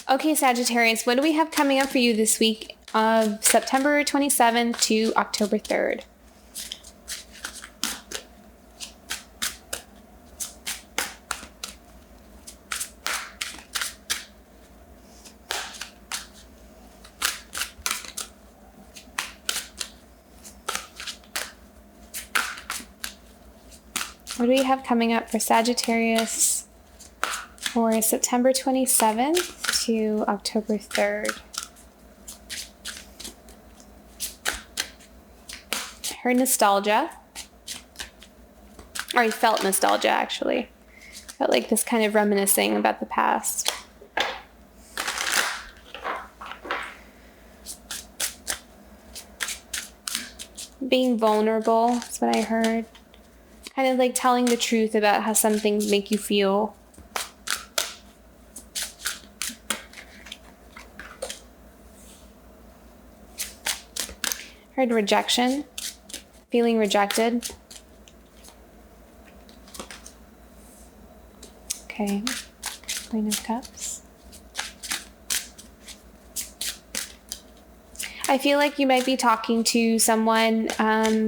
Okay, Sagittarius, what do we have coming up for you this week of September 27th to October 3rd? What do we have coming up for Sagittarius for September 27th to October 3rd? I heard nostalgia. Or I felt nostalgia, actually. Felt like this kind of reminiscing about the past. Being vulnerable is what I heard. Kind of like telling the truth about how some things make you feel. Heard rejection, feeling rejected. Okay, Queen of Cups. I feel like you might be talking to someone,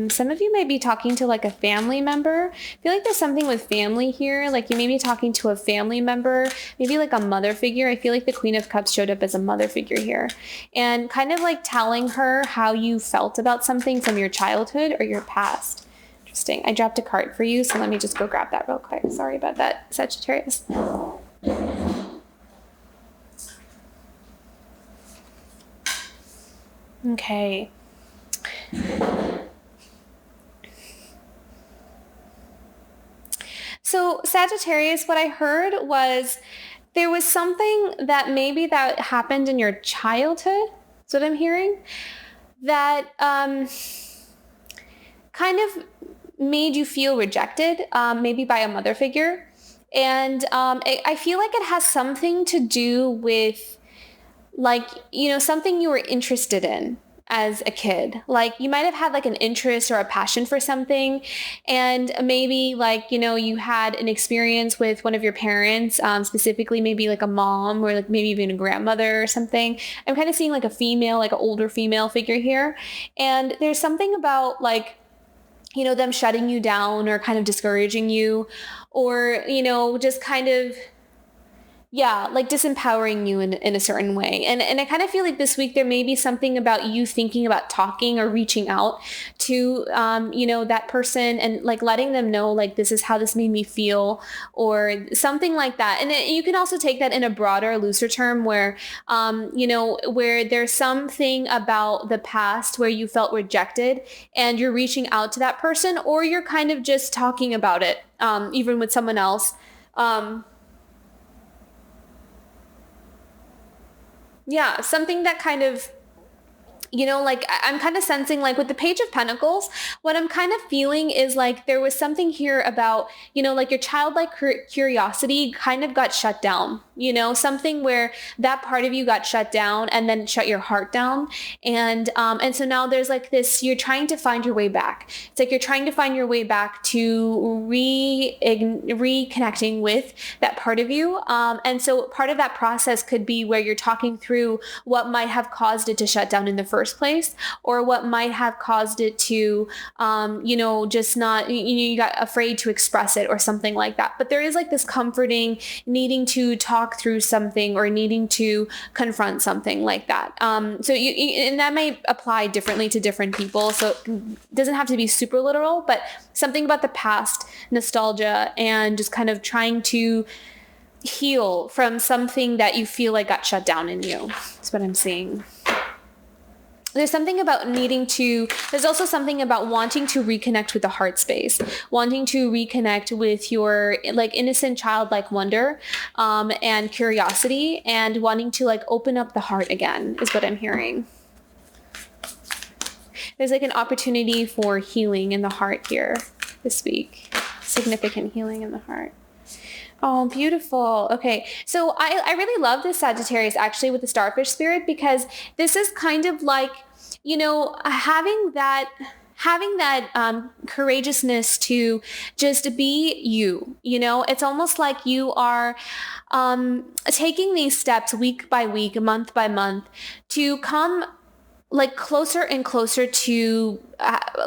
some of you might be talking to like a family member. I feel like there's something with family here, like you may be talking to a family member, maybe like a mother figure. I feel like the Queen of Cups showed up as a mother figure here. And kind of like telling her how you felt about something from your childhood or your past. Interesting. I dropped a card for you, so let me just go grab that real quick. Sorry about that, Sagittarius. Okay. So Sagittarius, what I heard was there was something that maybe that happened in your childhood. That's what I'm hearing. That kind of made you feel rejected, maybe by a mother figure. And I feel like it has something to do with like, you know, something you were interested in as a kid. Like you might have had like an interest or a passion for something, and maybe like, you know, you had an experience with one of your parents, specifically maybe like a mom or like maybe even a grandmother or something. I'm kind of seeing like a female, like an older female figure here. And there's something about like, you know, them shutting you down or kind of discouraging you, or, you know, just kind of, yeah, like disempowering you in a certain way. And I kind of feel like this week there may be something about you thinking about talking or reaching out to, you know, that person and like letting them know, like, this is how this made me feel or something like that. And you can also take that in a broader, looser term where, you know, where there's something about the past where you felt rejected and you're reaching out to that person, or you're kind of just talking about it, even with someone else. Yeah, something that kind of like I'm kind of sensing like with the Page of Pentacles, what I'm kind of feeling is like there was something here about, like your childlike curiosity kind of got shut down, something where that part of you got shut down and then shut your heart down. And so now there's like this, you're trying to find your way back. It's like you're trying to find your way back to reconnecting with that part of you. And so part of that process could be where you're talking through what might have caused it to shut down in the first place, or what might have caused it to, just not, you got afraid to express it or something like that. But there is like this comforting needing to talk through something or needing to confront something like that. So and that may apply differently to different people. So it doesn't have to be super literal, but something about the past, nostalgia, and just kind of trying to heal from something that you feel like got shut down in you. That's what I'm seeing. There's something about there's also something about wanting to reconnect with the heart space, wanting to reconnect with your like innocent childlike wonder, and curiosity, and wanting to like open up the heart again is what I'm hearing. There's like an opportunity for healing in the heart here this week. Significant healing in the heart. Oh, beautiful. Okay. So I really love this Sagittarius actually with the starfish spirit, because this is kind of like, having that courageousness to just be you, it's almost like you are taking these steps week by week, month by month, to come like closer and closer to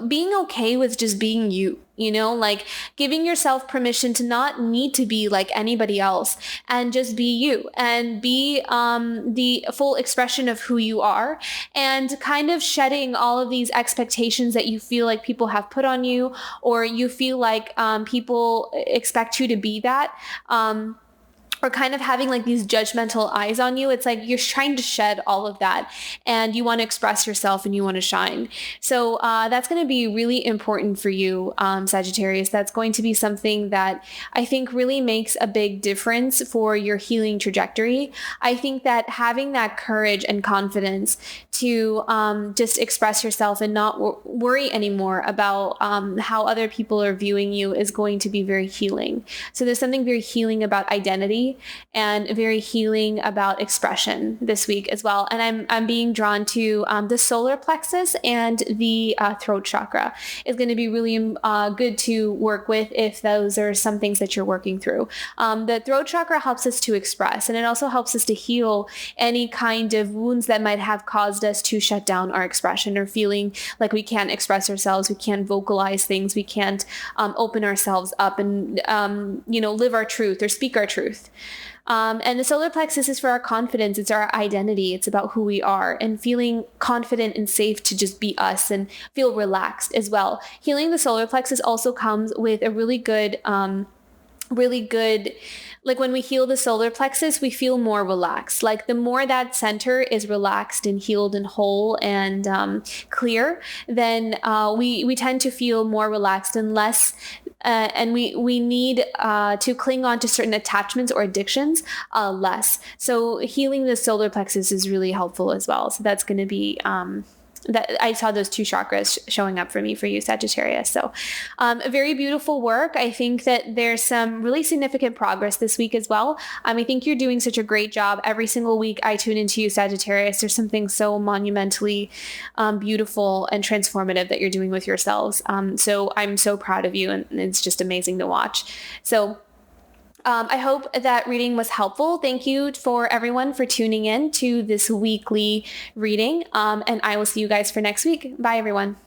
being okay with just being you, like giving yourself permission to not need to be like anybody else, and just be you and be the full expression of who you are, and kind of shedding all of these expectations that you feel like people have put on you, or you feel like people expect you to be that. Or kind of having like these judgmental eyes on you. It's like you're trying to shed all of that, and you want to express yourself and you want to shine. So that's going to be really important for you, Sagittarius. That's going to be something that I think really makes a big difference for your healing trajectory. I think that having that courage and confidence to just express yourself and not worry anymore about how other people are viewing you is going to be very healing. So there's something very healing about identity, and very healing about expression this week as well. And I'm being drawn to the solar plexus and the throat chakra is going to be really good to work with if those are some things that you're working through. The throat chakra helps us to express, and it also helps us to heal any kind of wounds that might have caused us to shut down our expression, or feeling like we can't express ourselves, we can't vocalize things, we can't open ourselves up and live our truth or speak our truth. And the solar plexus is for our confidence. It's our identity. It's about who we are, and feeling confident and safe to just be us and feel relaxed as well. Healing the solar plexus also comes with a really good, like when we heal the solar plexus, we feel more relaxed. Like the more that center is relaxed and healed and whole and clear, then we tend to feel more relaxed and less, and we need to cling on to certain attachments or addictions less. So healing the solar plexus is really helpful as well. So that's going to be that I saw those two chakras showing up for me, for you, Sagittarius. So very beautiful work. I think that there's some really significant progress this week as well. I think you're doing such a great job. Every single week I tune into you, Sagittarius. There's something so monumentally beautiful and transformative that you're doing with yourselves. So I'm so proud of you, and it's just amazing to watch. So I hope that reading was helpful. Thank you for everyone for tuning in to this weekly reading. And I will see you guys for next week. Bye, everyone.